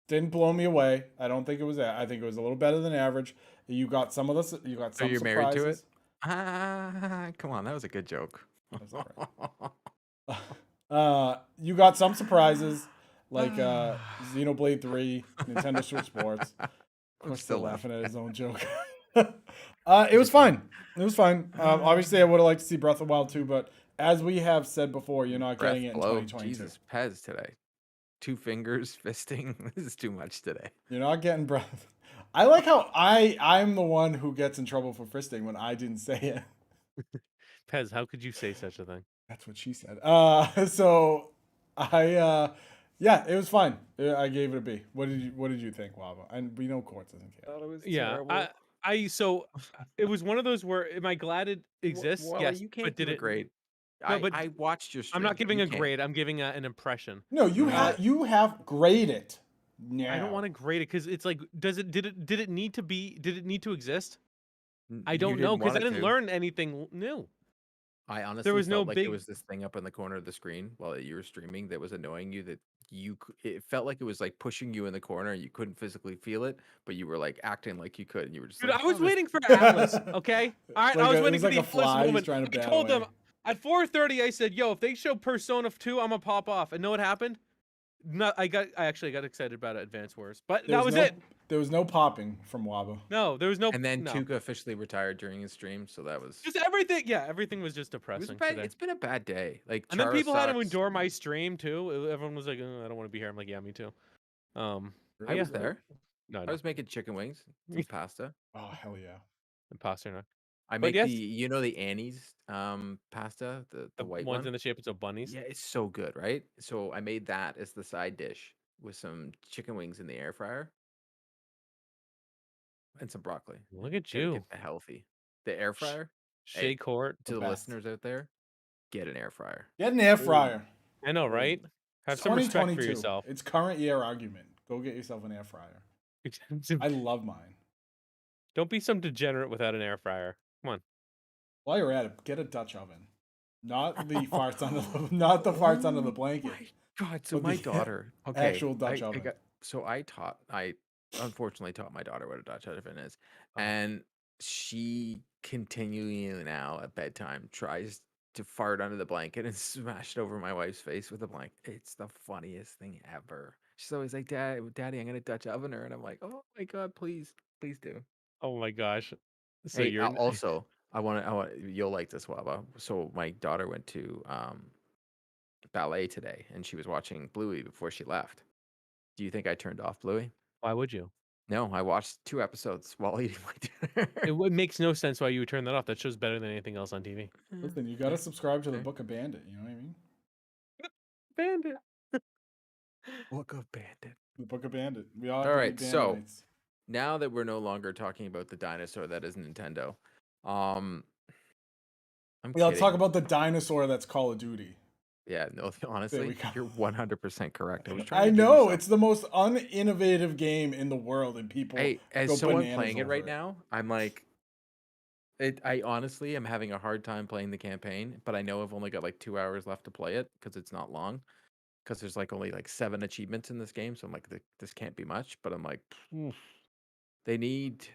Didn't blow me away. I don't think it was that. I think it was a little better than average. You got some of the. You got some Are you surprises. married to it? Come on, that was a good joke. That's you got some surprises like Xenoblade 3, Nintendo Switch Sports. I'm We're still still laughing at his own joke. laughing. It was fine. It was fine. Obviously, I would have liked to see Breath of the Wild 2, but as we have said before, you're not Breath getting it in blow. 2022. Jesus, Pez today. 2 fingers fisting. This is too much today. You're not getting Breath. I like how I'm the one who gets in trouble for fisting when I didn't say it. Pez, how could you say such a thing? That's what she said. So yeah, it was fine. I gave it a B. What did you think, Wava? And we know Court doesn't care. Thought it was Yeah, terrible. so it was one of those where am I glad it exists? Well, yes, you can't but did give a it? grade. No, but I watched your stream. I'm not giving You a can't. grade. I'm giving an impression. No, you have graded. I don't want to grade it because it's like, did it need to exist? I You don't know didn't because I want it didn't to. learn anything new. I honestly was felt no like big- there was this thing up in the corner of the screen while you were streaming that was annoying you. That it felt like it was like pushing you in the corner. You couldn't physically feel it, but you were like acting like you could, and you were just. Dude, like, I was "Oh, this- waiting for Atlas. Okay, all right, Like I was it waiting was for like the a fly Atlas he's moment. trying to I bat told them away. at 4:30. I said, "Yo, if they show Persona 2, I'm gonna pop off." And know what happened? I actually got excited about Advance Wars, but that was it. There was no popping from Waba. No, there was no. And then no. Tuca officially retired during his stream, so that was. Just everything. Yeah, everything was just It was depressing bad. today. It's been a bad day. Like, And then Chara people had to sucks. endure my stream too. Everyone was like, "I don't want to be here." I'm like, "Yeah, me too." I yeah. was there. No, I no, was making chicken wings, some pasta. Oh hell yeah! imposter not. I But make yes. the Annie's pasta, the The white ones one. in the shape of bunnies. Yeah, it's so good, right? So I made that as the side dish with some chicken wings in the air fryer and some broccoli. Look at Gotta you, get the healthy. The air fryer Shea Court. to The the best. listeners out there, get an air fryer. Get an air fryer. I know, right? Have It's some respect for 2022. yourself. It's current year argument. Go get yourself an air fryer. I love mine. Don't be some degenerate without an air fryer. Come on. While you're at it, get a Dutch oven. Not the farts under the blanket. God, so But my the daughter, okay, actual Dutch I oven. got I unfortunately taught my daughter what a Dutch oven is, Oh. and she continually now at bedtime tries to fart under the blanket and smash it over my wife's face with a blanket. It's the funniest thing ever. She's always like, Daddy, I'm gonna Dutch oven her," and I'm like, "Oh my God, please, please do." Oh my gosh. So Hey, you're also, I want you'll like this, Waba. So my daughter went to ballet today, and she was watching Bluey before she left. Do you think I turned off Bluey? why would you? No, I watched 2 episodes while eating my dinner. It makes no sense why you would turn that off. That show's better than anything else on TV. Listen, you gotta subscribe to the Okay. Book of Bandit. You know what I mean? Bandit. Book of Bandit. The Book of Bandit. We all have All to be right, so Banditites. now that we're no longer talking about the dinosaur that is Nintendo, um, I'm Yeah, let's talk kidding. about the dinosaur that's Call of Duty. Yeah, no, There we honestly, go. you're 100% correct. I was trying I to give you know some. it's the most uninnovative game in the world, and people Hey, as go someone bananas playing it over right it. now, I'm like, I honestly am having a hard time playing the campaign, but I know I've only got like 2 hours left to play it because it's not long. Because there's like only like 7 achievements in this game, so I'm like, this can't be much. But I'm like, "Oof." They need,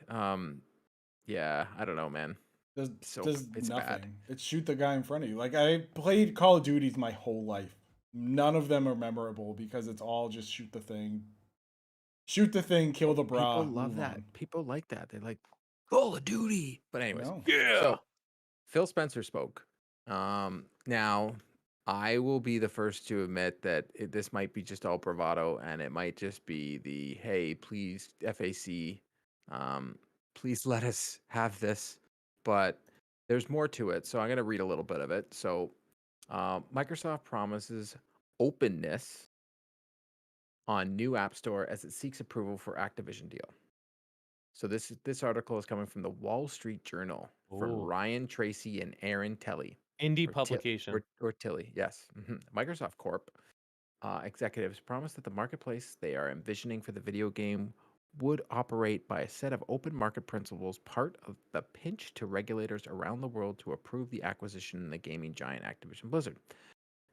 yeah, I don't know, man. Does It's bad. nothing. It's shoot the guy in front of you. Like I played Call of Duties my whole life. None of them are memorable because it's all just shoot the thing, kill the People bra, love move that. on. People like that. They like Call of Duty. But I anyways, know. Yeah. so Phil Spencer spoke. Now I will be the first to admit that this might be just all bravado, and it might just be the hey, please FAC, please let us have this. But there's more to it, so I'm gonna read a little bit of it. So, Microsoft promises openness on new App Store as it seeks approval for Activision deal. So this article is coming from the Wall Street Journal from Oh, Ryan Tracy and Aaron Telly. indie Or, publication. or Tilly, yes. Microsoft Corp executives promised that the marketplace they are envisioning for the video game would operate by a set of open market principles, part of the pinch to regulators around the world to approve the acquisition of the gaming giant Activision Blizzard.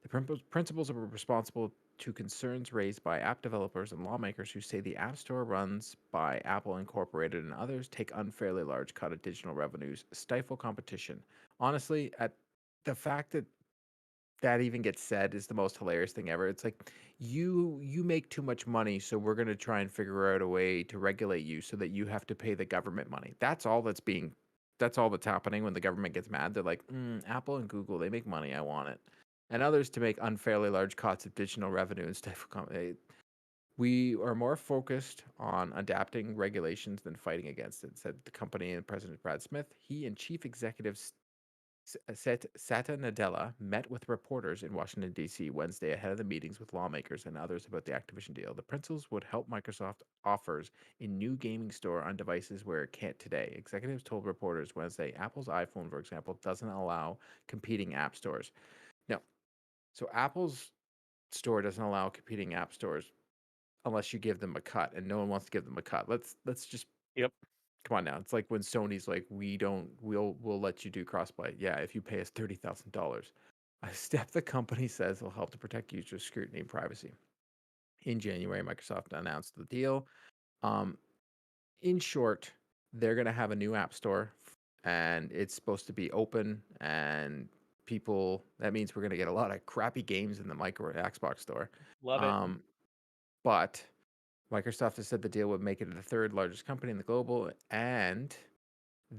The principles are responsible to concerns raised by app developers and lawmakers who say the App Store runs by Apple Incorporated and others take unfairly large cut of digital revenues, stifle competition. Honestly, at the fact that that even gets said is the most hilarious thing ever. It's like you make too much money, so we're going to try and figure out a way to regulate you so that you have to pay the government money. That's all that's happening when the government gets mad. They're like, Apple and Google, they make money, I want it. And others to make unfairly large cuts of digital revenue and stuff. We are more focused on adapting regulations than fighting against it, said the company and President Brad Smith. He and Chief Executive Satya Nadella met with reporters in Washington, D.C. Wednesday ahead of the meetings with lawmakers and others about the Activision deal. The principles would help Microsoft offers a new gaming store on devices where it can't today. Executives told reporters Wednesday Apple's iPhone, for example, doesn't allow competing app stores. No. So Apple's store doesn't allow competing app stores unless you give them a cut, and no one wants to give them a cut. Let's just Yep. come on now. It's like when Sony's like, we'll let you do crossplay. Yeah, if you pay us $30,000. A step the company says will help to protect user scrutiny and privacy. In January, Microsoft announced the deal. Um, in short, they're going to have a new app store, and it's supposed to be open, and that means we're going to get a lot of crappy games in the Xbox store. Love it. But Microsoft has said the deal would make it the third largest company in the global, and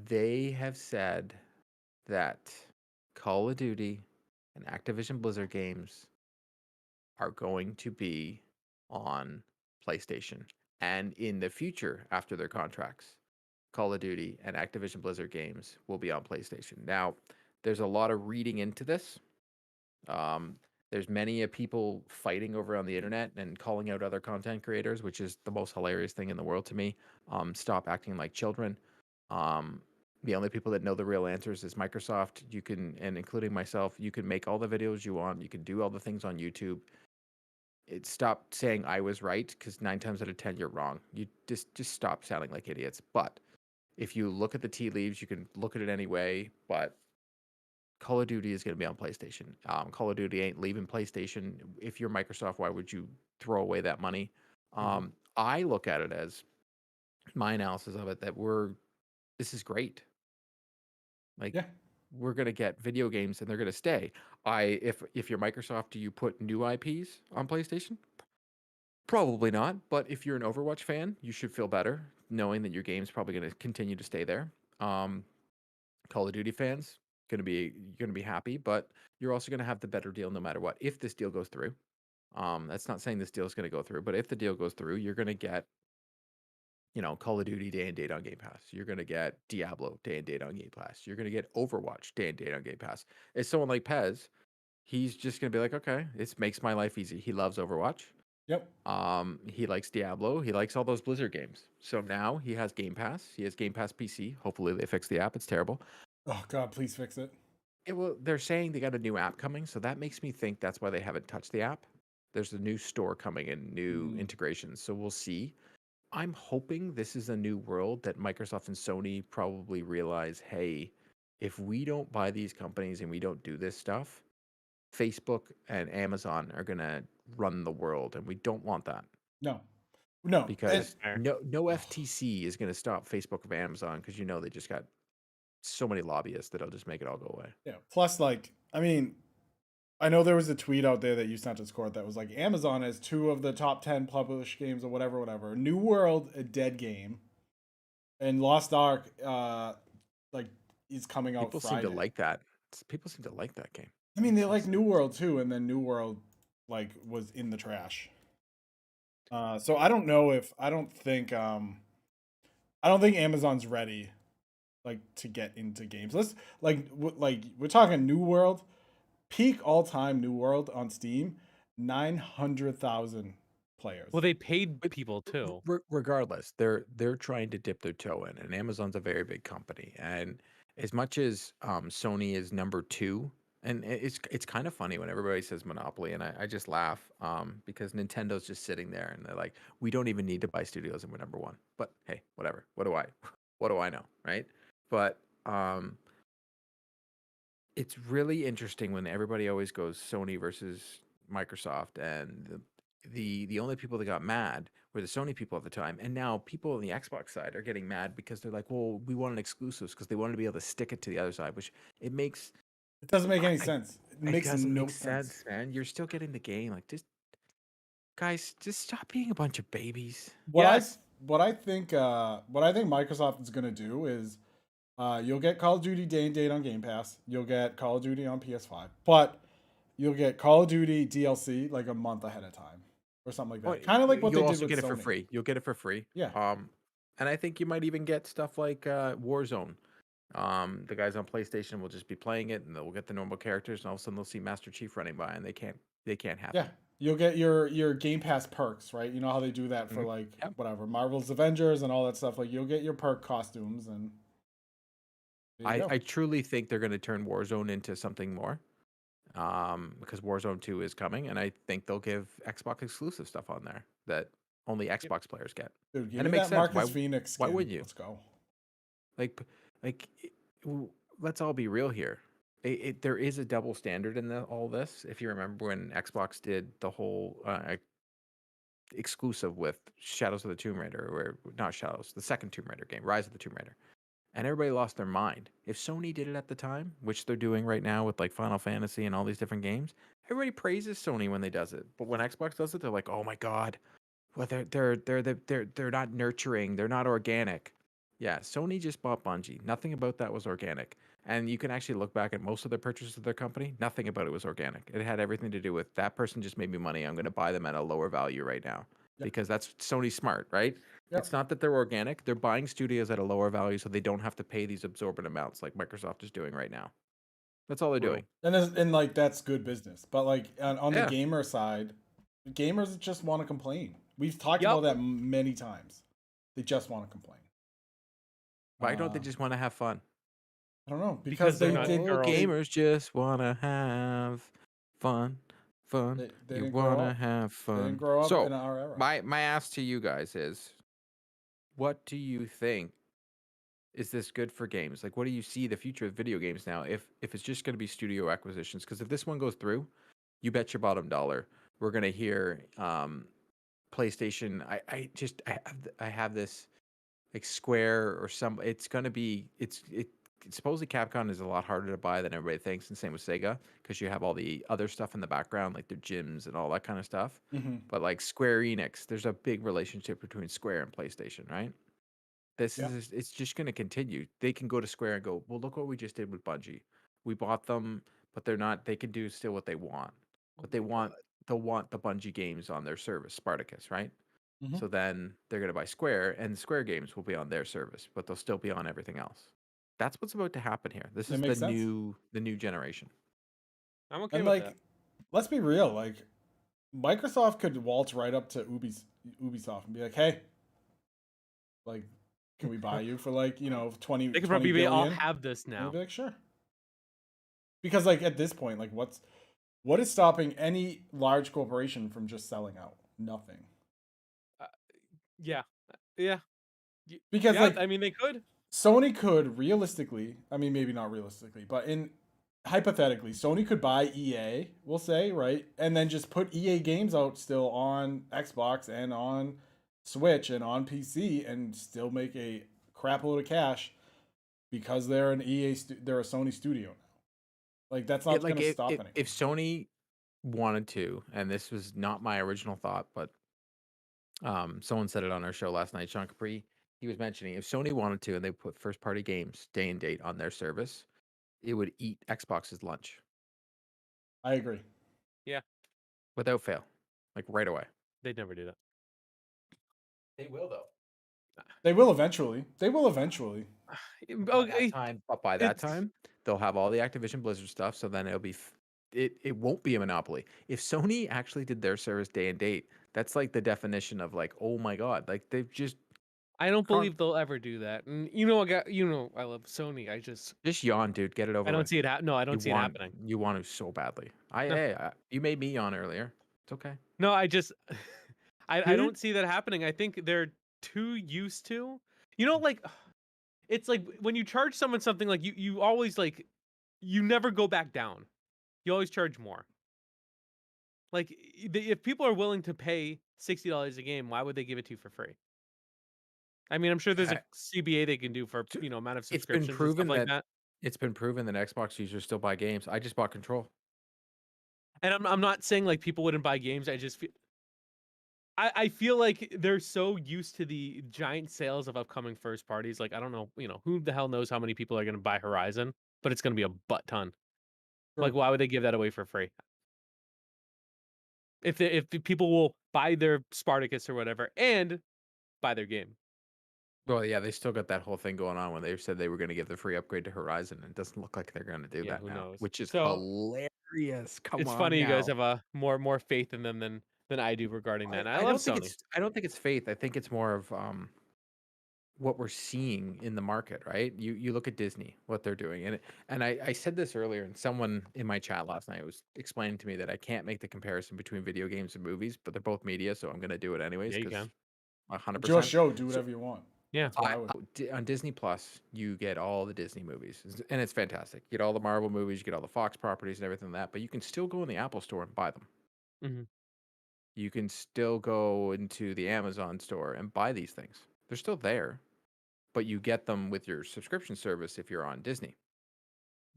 they have said that Call of Duty and Activision Blizzard games are going to be on PlayStation. And in the future, after their contracts, Call of Duty and Activision Blizzard games will be on PlayStation. Now, there's a lot of reading into this. Um, there's many people fighting over on the internet and calling out other content creators, which is the most hilarious thing in the world to me. Stop acting like children. Um, the only people that know the real answers is Microsoft. You can, and including myself, you can make all the videos you want. You can do all the things on YouTube. Stop saying I was right, because 9 times out of 10 you're wrong. You just stop sounding like idiots. But if you look at the tea leaves, you can look at it anyway. But Call of Duty is going to be on PlayStation. Call of Duty ain't leaving PlayStation. If you're Microsoft, why would you throw away that money? I look at it as my analysis of it that this is great. Like, Yeah. we're going to get video games and they're going to stay. If you're Microsoft, do you put new IPs on PlayStation? Probably not. But if you're an Overwatch fan, you should feel better knowing that your game's probably going to continue to stay there. Call of Duty fans going to be happy, but you're also going to have the better deal no matter what. If this deal goes through, that's not saying this deal is going to go through, but if the deal goes through, you're going to get, Call of Duty day and date on Game Pass. You're going to get Diablo day and date on Game Pass. You're going to get Overwatch day and date on Game Pass. It's someone like Pez. He's just going to be like, okay, this makes my life easy. He loves Overwatch. Yep. He likes Diablo. He likes all those Blizzard games. So now he has Game Pass. He has Game Pass PC. Hopefully they fix the app. It's terrible. Oh God, please fix it. They're saying they got a new app coming, so that makes me think that's why they haven't touched the app. There's a new store coming and new integrations, so we'll see. I'm hoping this is a new world that Microsoft and Sony probably realize, hey, if we don't buy these companies and we don't do this stuff, Facebook and Amazon are going to run the world, and we don't want that. No. Because no FTC is going to stop Facebook or Amazon because they just got so many lobbyists that'll just make it all go away. Yeah. Plus, I know there was a tweet out there that you sent to Discord that was like, Amazon has 2 of the top 10 published games or whatever. New World, a dead game, and Lost Ark, is coming out Friday. Seem to like that. People seem to like that game. I mean, they like New World too, and then New World was in the trash. So I don't know I don't think Amazon's ready, to get into games. Let's we're talking New World, peak all time New World on Steam, 900,000 players. Well, they paid people too. Regardless, they're trying to dip their toe in, and Amazon's a very big company. And as much as Sony is number 2, and it's kind of funny when everybody says monopoly, and I just laugh because Nintendo's just sitting there and they're like, we don't even need to buy studios and we're number 1. But hey, whatever. What do I know, right? But it's really interesting when everybody always goes Sony versus Microsoft, and the only people that got mad were the Sony people at the time, and now people on the Xbox side are getting mad because they're like, well, we wanted exclusives because they wanted to be able to stick it to the other side, which it doesn't make any sense. It doesn't no make sense, man. You're still getting the game. Like, just stop being a bunch of babies. What I think Microsoft is gonna do is, you'll get Call of Duty day and date on Game Pass. You'll get Call of Duty on PS5, but you'll get Call of Duty DLC like a month ahead of time or something like that. Kind of like what they did with You'll get it Sony. for free. You'll get it for free. Yeah. And I think you might even get stuff like Warzone. The guys on PlayStation will just be playing it, and they'll get the normal characters, and all of a sudden they'll see Master Chief running by, and they can't have Yeah. it. You'll get your Game Pass perks, right? You know how they do that for whatever Marvel's Avengers and all that stuff. Like, you'll get your perk costumes, and I truly think they're going to turn Warzone into something more, because Warzone 2 is coming, and I think they'll give Xbox exclusive stuff on there that only Xbox players get. Dude, give and me it makes that sense. Marcus Phoenix skin. Why would you? Let's go. Let's all be real here. There is a double standard in all this. If you remember when Xbox did the whole exclusive with Shadows of the Tomb Raider, or not Shadows, the second Tomb Raider game, Rise of the Tomb Raider, and everybody lost their mind. If Sony did it at the time, which they're doing right now with like Final Fantasy and all these different games, everybody praises Sony when they does it. But when Xbox does it, they're like, "Oh my god, well they're not nurturing, they're not organic." Yeah, Sony just bought Bungie. Nothing about that was organic. And you can actually look back at most of their purchases of their company. Nothing about it was organic. It had everything to do with that person just made me money. I'm going to buy them at a lower value right now. Yep. Because that's Sony smart, right? Yep. It's not that they're organic. They're buying studios at a lower value so they don't have to pay these absorbent amounts like Microsoft is doing right now. That's all they're doing. And like, that's good business. But like on the gamer side, gamers just want to complain. We've talked about that many times. They just want to complain. Why don't they just want to have fun? I don't know. Because gamers just want to have fun. They you want to have fun. They didn't grow up in our era. My ask to you guys is, what do you think is this good for games? Like, what do you see the future of video games now? If it's just going to be studio acquisitions, because if this one goes through, you bet your bottom dollar we're going to hear PlayStation. I have this like Square or some. It's going to be supposedly Capcom is a lot harder to buy than everybody thinks, and same with Sega because you have all the other stuff in the background, like their gyms and all that kind of stuff. Mm-hmm. But like Square Enix, there's a big relationship between Square and PlayStation, right? Yeah. It's just going to continue. They can go to Square and go, well, look what we just did with Bungie. We bought them, but they're not. They can do still what they want. What they want, they'll want the Bungie games on their service, Spartacus, right? Mm-hmm. So then they're going to buy Square, and Square games will be on their service, but they'll still be on everything else. That's what's about to happen here. This That is makes sense. the new generation. I'm okay And with like, that. let's be real. Like, Microsoft could waltz right up to Ubisoft and be like, "Hey, like, can we buy you for like 20 They could 20 probably be all billion?" have this And now. they'd be like, "Sure." Because like at this point, like, what is stopping any large corporation from just selling out? Nothing. Yeah, yeah, Because yeah. like I mean, they could. Sony could realistically, I mean, maybe not realistically, but in hypothetically, Sony could buy EA, we'll say, right? And then just put EA games out still on Xbox and on Switch and on PC and still make a crap load of cash because they're they're a Sony studio now. Like that's It not like going to stop anything. if Sony wanted to, and this was not my original thought, but someone said it on our show last night, Sean Capri. He was mentioning if Sony wanted to and they put first party games day and date on their service, it would eat Xbox's lunch I agree. Yeah, without fail, like right away. they'd never do that. They will though. They will eventually. They will eventually. Okay, But by that it's time, they'll have all the Activision Blizzard stuff. So then it'll be, it won't be a monopoly. If Sony actually did their service day and date, that's like the definition of like, oh my god, like they've I don't con- believe they'll ever do that. And I love Sony. just yawn, dude. Get it over I don't with. see it. No, I don't see it Want happening. you want to so badly. No, You made me yawn earlier. It's okay. no, I just, I Dude. don't see that happening. I think they're too used to, like, it's like when you charge someone something, like you always like, you never go back down. You always charge more. Like, if people are willing to pay $60 a game, why would they give it to you for free? I mean, I'm sure there's a I- CBA they can do for t- amount of It's been subscriptions and stuff proven like that that. Xbox users still buy games. I just bought Control. And I'm not saying like people wouldn't buy games. I just feel I feel like they're so used to the giant sales of upcoming first parties. Like, I don't know, who the hell knows how many people are going to buy Horizon, but it's going to be a butt ton. Like, True. why would they give that away for free? If the people will buy their Spartacus or whatever and buy their game. Well, yeah, they still got that whole thing going on when they said they were going to give the free upgrade to Horizon. And it doesn't look like they're going to do Yeah, that who now, knows? which is So hilarious. Come it's on funny you guys now. have a more faith in them than I do regarding that. And I love Sony. I don't think it's faith. I think it's more of what we're seeing in the market, right? You look at Disney, what they're doing, and I said this earlier, and someone in my chat last night was explaining to me that I can't make the comparison between video games and movies, but they're both media, so I'm going to do it anyways Yeah, you because can. 100%. It's your show. Do So whatever you want. Yeah. That's what I would. on Disney Plus, you get all the Disney movies, and it's fantastic. You get all the Marvel movies, you get all the Fox properties and everything like that, but you can still go in the Apple store and buy them. hmm You can still go into the Amazon store and buy these things. They're still there, but you get them with your subscription service if you're on Disney.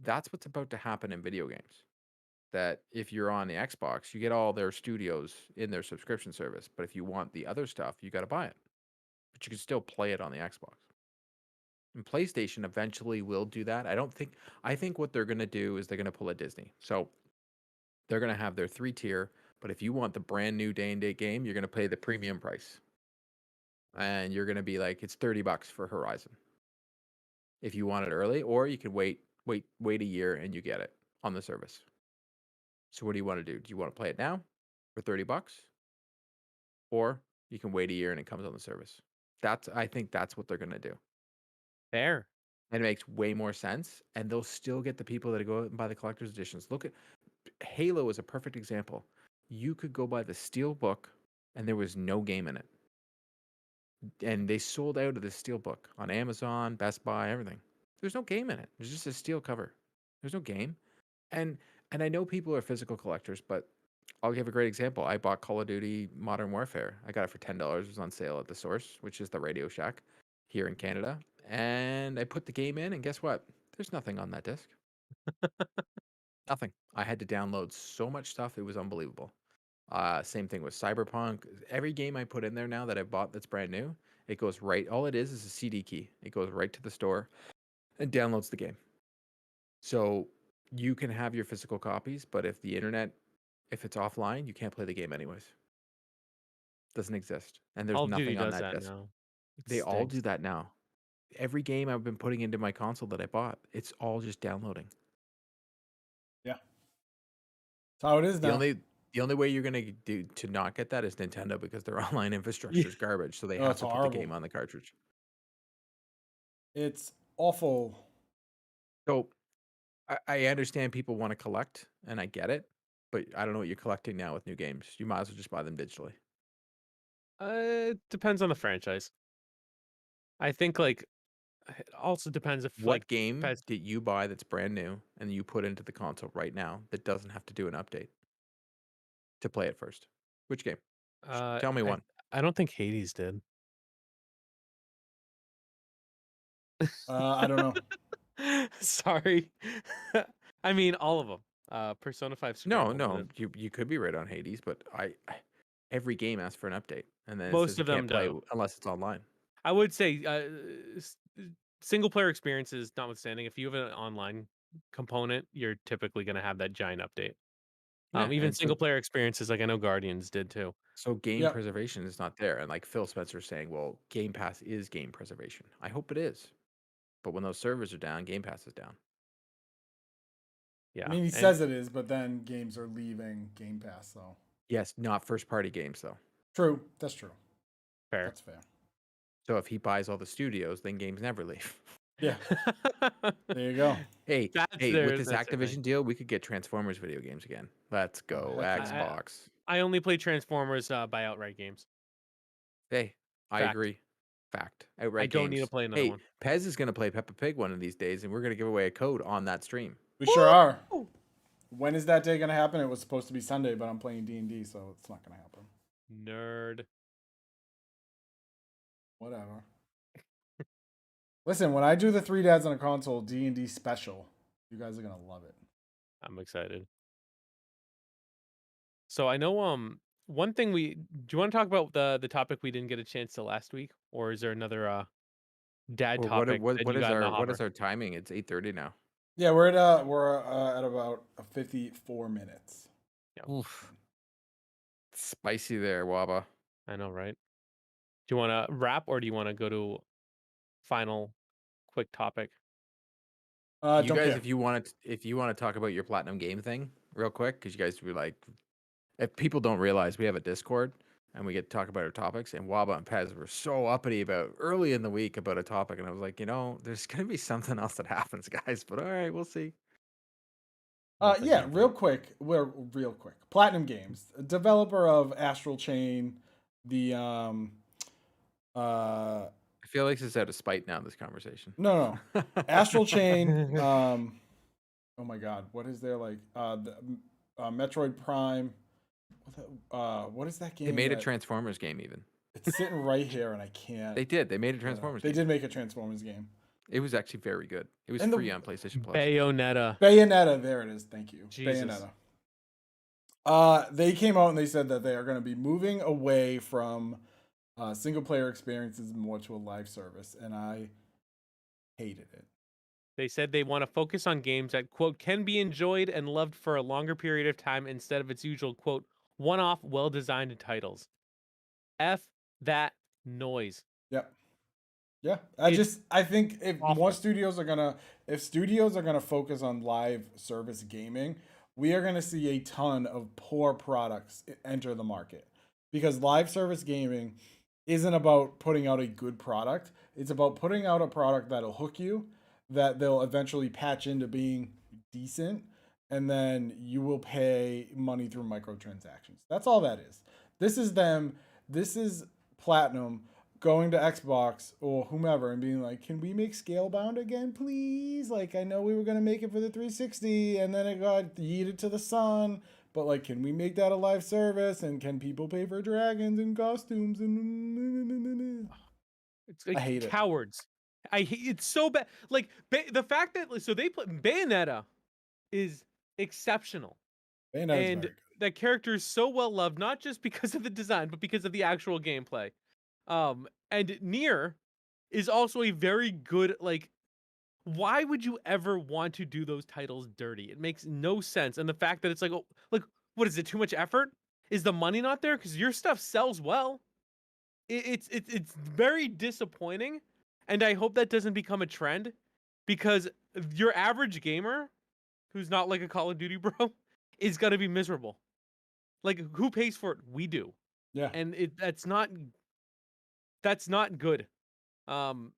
That's what's about to happen in video games. That if you're on the Xbox, you get all their studios in their subscription service, but if you want the other stuff, you got to buy it. But you can still play it on the Xbox. And PlayStation eventually will do that. I think what they're going to do is they're going to pull a Disney. So they're going to have their 3 tier, but if you want the brand new day and date game, you're going to pay the premium price. And you're going to be like, it's $30 for Horizon if you want it early, or you can wait a year and you get it on the service. So what do you want to do? Do you want to play it now for $30? Or you can wait a year and it comes on the service. I think that's what they're going to do. Fair. And it makes way more sense. And they'll still get the people that go out and buy the collector's editions. Look at Halo is a perfect example. You could go buy the steel book and there was no game in it. and they sold out of the Steelbook on Amazon, Best Buy, everything. There's no game in it. There's just a steel cover. There's no game. And I know people are physical collectors, but I'll give a great example. I bought Call of Duty Modern Warfare. I got it for $10. It was on sale at the Source, which is the Radio Shack here in Canada. And I put the game in, and guess what? There's nothing on that disc. Nothing. I had to download so much stuff. It was unbelievable. Same thing with Cyberpunk. Every game I put in there now that I bought that's brand new, it goes right. All it is a CD key. It goes right to the store and downloads the game. So you can have your physical copies, but if it's offline, you can't play the game anyways. Doesn't exist. And there's Call of Duty nothing on does that that disc. now. It They all do stinks. that now. Every game I've been putting into my console that I bought, it's all just downloading. Yeah. That's how it is The now. only way you're gonna do to not get that is Nintendo, because their online infrastructure is garbage. So they Oh, have it's to put the horrible. game on the cartridge. It's awful. So I understand people want to collect, and I get it, but I don't know what you're collecting now with new games. You might as well just buy them digitally. It depends on the franchise. I think like it also depends if What like game Pez- did you buy that's brand new and you put into the console right now that doesn't have to do an update to play it first? Which game? Tell me one. I don't think Hades did. I don't know. Sorry. I mean all of them. Persona 5 No, Scramble no, did. you could be right on Hades, but every game asks for an update, and then it Most says you of them can't play do. unless it's online. I would say single player experiences notwithstanding, if you have an online component, you're typically going to have that giant update. Yeah, Even and single player experiences, like I know Guardians did too. so game Yep. preservation is not there, and like Phil Spencer saying, "Well, Game Pass is game preservation." I hope it is, but when those servers are down, Game Pass is down. Yeah. I mean, he says it is, but then games are leaving Game Pass, so. Yes, not first party games though. True. That's true. Fair. That's fair. So if he buys all the studios, then games never leave. Yeah. There you go. Hey, That's with this Activision deal, we could get Transformers video games again. Let's go, heck yeah. Xbox. I only play Transformers by outright games. Hey, I Fact. agree. Fact. Outright I don't games. need to play another Hey, one. Pez is going to play Peppa Pig one of these days, and we're going to give away a code on that stream. We sure are. When is that day going to happen? It was supposed to be Sunday, but I'm playing D&D, so it's not going to happen. Nerd. Whatever. Listen, when I do the 3 Dads on a Console D&D special, you guys are going to love it. I'm excited. So I know one thing do you want to talk about the topic we didn't get a chance to last week, or is there another dad Well, topic that you got in the what is hopper? our timing? It's 8:30 now. Yeah, we're at about 54 minutes. Yeah. Oof. Spicy there, Waba. I know, right? Do you want to wrap or do you want to go to final quick topic? You Don't guys, care. if you want to talk about your platinum game thing real quick, because you guys were like, if people don't realize we have a Discord and we get to talk about our topics, and Waba and Pez were so uppity about early in the week about a topic, and I was like, there's gonna be something else that happens, guys. But all right, we'll see. Yeah, real quick. We're real quick. Platinum Games, developer of Astral Chain, the I feel like it's out of spite now. This conversation. no, Astral Chain. Oh my God, what is there like? Metroid Prime. What is that game? They made a Transformers game even. It's sitting right here, and I can't. They did. They made a Transformers They game. did make a Transformers game. It was actually very good. It was And free on PlayStation Plus. Bayonetta. Bayonetta, there it is. Thank you. Jesus. Bayonetta. They came out and they said that they are going to be moving away from single player experiences more to a live service, and I hated it. They said they want to focus on games that, quote, can be enjoyed and loved for a longer period of time instead of its usual, quote, one-off, well-designed titles. F that noise. Yep. Yeah. I think if awful. studios are gonna focus on live service gaming, we are gonna see a ton of poor products enter the market. Because live service gaming isn't about putting out a good product. It's about putting out a product that'll hook you, that they'll eventually patch into being decent, and then you will pay money through microtransactions. That's all that is. This is Platinum going to Xbox or whomever and being like, can we make Scalebound again, please? Like, I know we were going to make it for the 360 and then it got yeeted to the sun, but like, can we make that a live service? And can people pay for dragons and costumes? And It's like I hate it. cowards. I hate it's so bad. Like the fact that so they put Bayonetta is exceptional, Bayonetta is and very good. that character is so well loved, not just because of the design, but because of the actual gameplay. And Nier is also a very good like. Why would you ever want to do those titles dirty? It makes no sense. And the fact that it's like, oh, like, what is it? Too much effort? Is the money not there? Because your stuff sells well. It's very disappointing, and I hope that doesn't become a trend, because your average gamer, who's not like a Call of Duty bro, is gonna be miserable. Like, who pays for it? We do, Yeah. and that's not good. Um,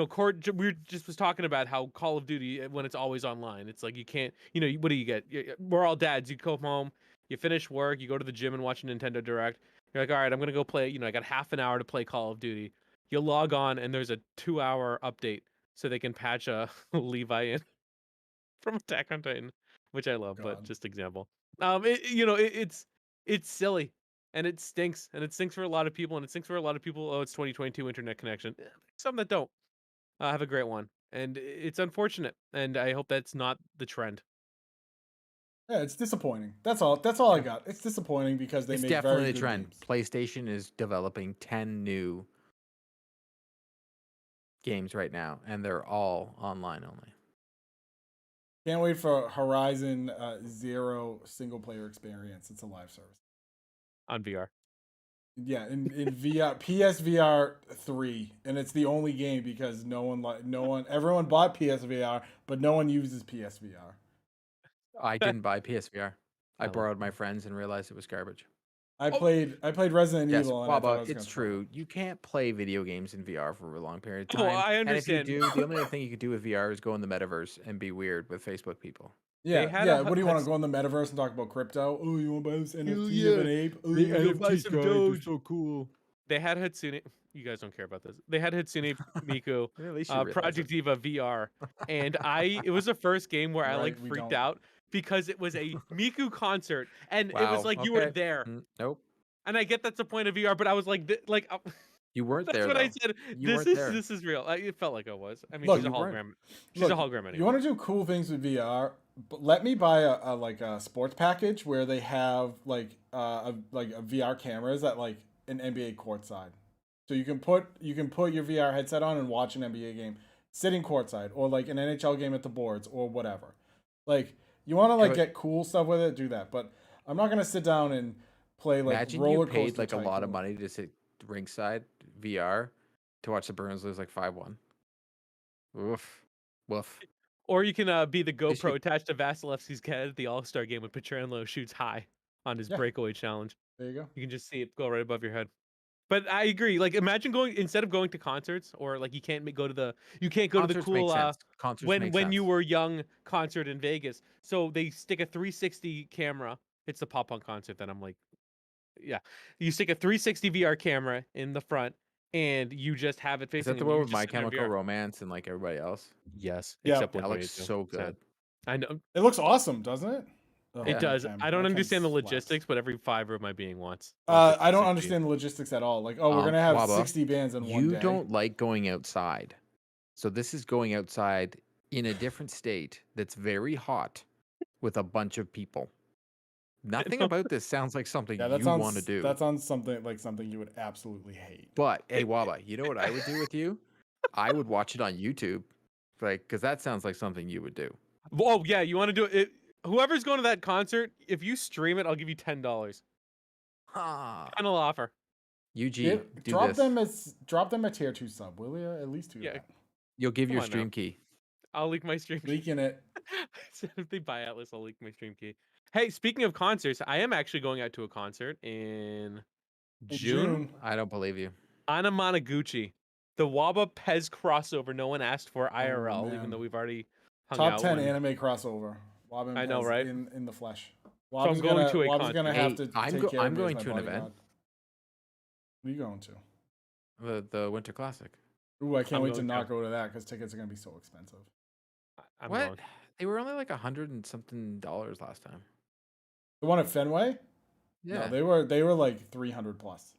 Court, we just was talking about how Call of Duty, when it's always online, it's like you can't, what do you get? We're all dads. You come home, you finish work, you go to the gym and watch a Nintendo Direct. You're like, all right, I'm gonna go play. I got half an hour to play Call of Duty. You log on and there's a 2-hour update so they can patch a Levi in from Attack on Titan, which I love, but God. just example. It's silly and it stinks, and it stinks for a lot of people, and it stinks for a lot of people. Oh, it's 2022 internet connection. Some that don't. Have a great one. And it's unfortunate, and I hope that's not the trend. Yeah, it's disappointing. That's all. That's all I Yeah. got. It's disappointing because they It's make definitely very a good trend. games. PlayStation is developing 10 new games right now, and they're all online only. Can't wait for Horizon Zero single player experience. It's a live service. On VR. Yeah, in VR, PSVR 3, and it's the only game because everyone bought PSVR, but no one uses PSVR. I didn't buy PSVR. I I love borrowed it. my friends and realized it was garbage. I played Resident Yes, Evil, and I thought I Waba, was it's gonna throw true. up. You can't play video games in VR for a long period of Oh, time. I And if you understand. do, the only other thing you could do with VR is go in the metaverse and be weird with Facebook people. They Yeah, had yeah. a What do you want to Hudson- go in the metaverse and talk about crypto? Oh, you want to buy this NFT yeah. of an ape? Oh, they're so cool. They had Hatsune. You guys don't care about this. They had Hatsune Miku, At least you realize Project it. Diva VR, and it was the first game where I like Right, we freaked don't. out because it was a Miku concert, and it was Wow. like you were Okay. there. Nope. And I get that's the point of VR, but I was like, You weren't that's there, what I though. said. You This weren't is there. this is real. It felt like I was. I mean, Look, she's a you weren't. hologram. She's a Look, hologram anyway. You want to do cool things with VR? But let me buy a sports package where they have like a VR cameras at like an NBA courtside, so you can put your VR headset on and watch an NBA game sitting courtside, or like an NHL game at the boards or whatever. Like, you want to like get cool stuff with it, do that. But I'm not gonna sit down and play like Imagine roller you paid coaster like a lot of tycoon. money to sit ringside VR to watch the Bruins lose like 5-1. Woof. Woof. Or you can be the They should- GoPro attached to Vasilevsky's head at the All-Star game when Pietrangelo shoots high on his Yeah. breakaway challenge. There you go. You can just see it go right above your head. But I agree. Like, imagine instead of going to concerts, or like you can't go to the Concerts make cool sense. Concerts make when you sense. were young concert in Vegas. So they stick a 360 camera. It's the pop punk concert that I'm like, yeah. You stick a 360 VR camera in the front, and you just have it Is facing. that the you, one you're with just My sitting there in Chemical VR. Romance and like everybody else? Yes. Yeah. Except That looks 122. so Sad. good. I know. It looks awesome, doesn't it? Oh, It does. Chem. I don't My Chem understand the slaps. logistics, but every fiber of my being wants. I don't understand the logistics at all. Like, oh, we're gonna have Waba, 60 bands in one You day. don't like going outside. So this is going outside in a different state that's very hot with a bunch of people. Nothing about this sounds like something Yeah, that you sounds. want to do. That sounds something you would absolutely hate. But hey, Waba, you know what I would do with you? I would watch it on YouTube, like, because that sounds like something you would do. Oh yeah, you want to do it? Whoever's going to that concert, if you stream it, I'll give you $10. Ha! Final offer. UG, do drop this. them a tier 2 sub, will you? At least do Yeah. that. You'll give Come your on now. stream key. I'll leak my stream key. Leaking it. If they buy Atlas, I'll leak my stream key. Hey, speaking of concerts, I am actually going out to a concert in June. I don't believe you. Anamanaguchi, the Waba Pez crossover no one asked for IRL, even man. though we've already hung Top out 10 when- anime crossover. Wob and I know, Pez right? In the flesh. I'm going to a Wob's concert. gonna have to Hey, I'm take go- care I'm of me as going my to an event. bodyguard. What are you going to? The Winter Classic. Ooh, I can't I'm wait to going not to. go to that because tickets are gonna be so expensive. I'm What? going. They were only like $100 and something last time. The one at Fenway? No, Yeah. they were like 300 plus.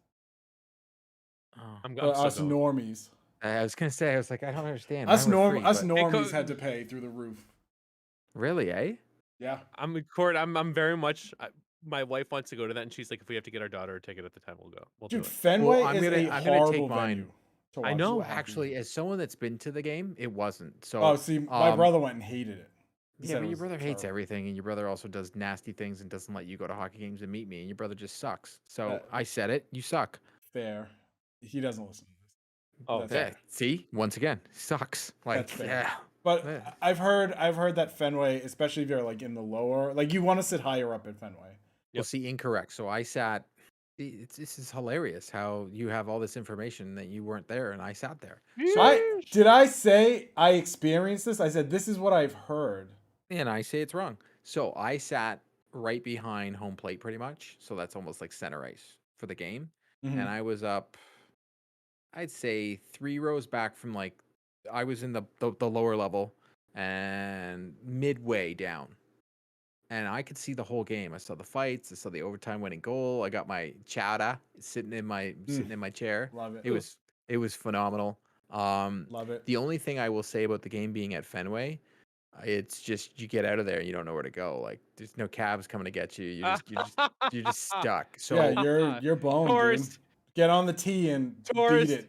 Oh. I'm But still us going. normies, I was gonna say, I was like, I don't understand. us Mine were free, us but normies had to pay through the roof. really, eh? Yeah. I'm in court. I'm very much. My wife wants to go to that, and she's like, if we have to get our daughter a ticket at the time, we'll go. We'll do Dude, it. Fenway Well, is a I'm gonna take horrible mine. venue to I watch. know. Well, hockey. actually, as someone that's been to the game, it wasn't. So, Oh, see, my brother went and hated it. He yeah, said but it your was brother hates terrible. everything, and your brother also does nasty things and doesn't let you go to hockey games and meet me, and your brother just sucks. So I said it. You suck. Fair. He doesn't listen to this. Oh, That's Yeah. fair. See, once again, sucks. Like, That's fair. yeah. But Yeah. I've heard that Fenway, especially if you're like in the lower, like you want to sit higher up at Fenway. Well, Yep. see, incorrect. So I sat. This is hilarious how you have all this information that you weren't there, and I sat there. So I say I experienced this? I said this is what I've heard. and I say it's wrong. So I sat right behind home plate, pretty much. So that's almost like center ice for the game, Mhm. and I was up. I'd say 3 rows back from like I was in the lower level and midway down. And I could see the whole game. I saw the fights. I saw the overtime winning goal. I got my chowder sitting in my chair. Love it. It was phenomenal. Love it. The only thing I will say about the game being at Fenway, it's just you get out of there and you don't know where to go. Like there's no cabs coming to get you. You're just stuck. So Yeah, you're boned, dude. Tourist. Get on the tee and beat Tourist. it.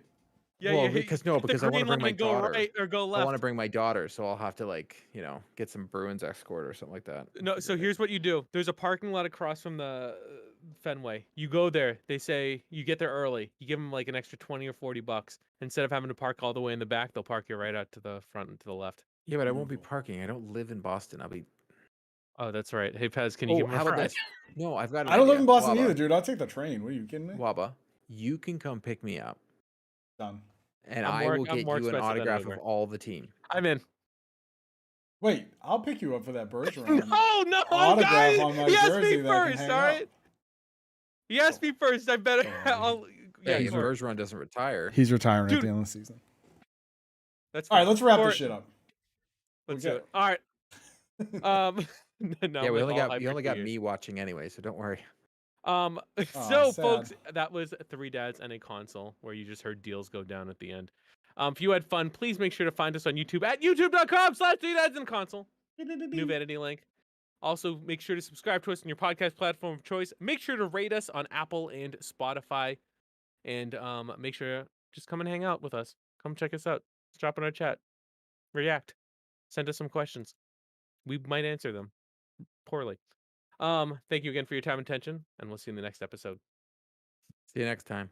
Yeah, well, you hit, because hit the because I want to green bring line my and go daughter. right or go I left. want to bring my daughter, so I'll have to like get some Bruins escort or something like that. No, so here's what you do. There's a parking lot across from the Fenway. You go there. They say you get there early. You give them like an extra 20 or 40 bucks. Instead of having to park all the way in the back, they'll park you right out to the front and to the left. Yeah, but I won't be Beautiful. parking. I don't live in Boston. I'll be. Oh, that's right. Hey, Pez, can you give me a how about ride? this? No, I've got an I don't live idea. in Boston Waba, either, dude. I'll take the train. What are you kidding me? Waba, you can come pick me up, Done. and I'm I more- will I'm get more you an expensive autograph anywhere. of all the team. I'm in. Wait, I'll pick you up for that Bergeron. No, autograph guys. on my He asked jersey me that I can first, hang all right? up. He asked me first. I better. Sorry. Yeah, Hey, if Court. Bergeron doesn't retire, He's retiring Dude. at the end of the season. That's All right, fine. let's wrap Court, this shit up. Let's We do got- it. All right. No, yeah, we like only all got hyper 2 years. me watching anyway, so don't worry. So sad. folks, that was 3 Dads and a Console, where you just heard deals go down at the end. If you had fun, please make sure to find us on YouTube at youtube.com/3dadsandconsole. New vanity link. Also, make sure to subscribe to us on your podcast platform of choice. Make sure to rate us on Apple and Spotify, and make sure just come and hang out with us. Come check us out. Just drop in our chat. React. Send us some questions. We might answer them poorly. Thank you again for your time and attention, and we'll see you in the next episode. See you next time.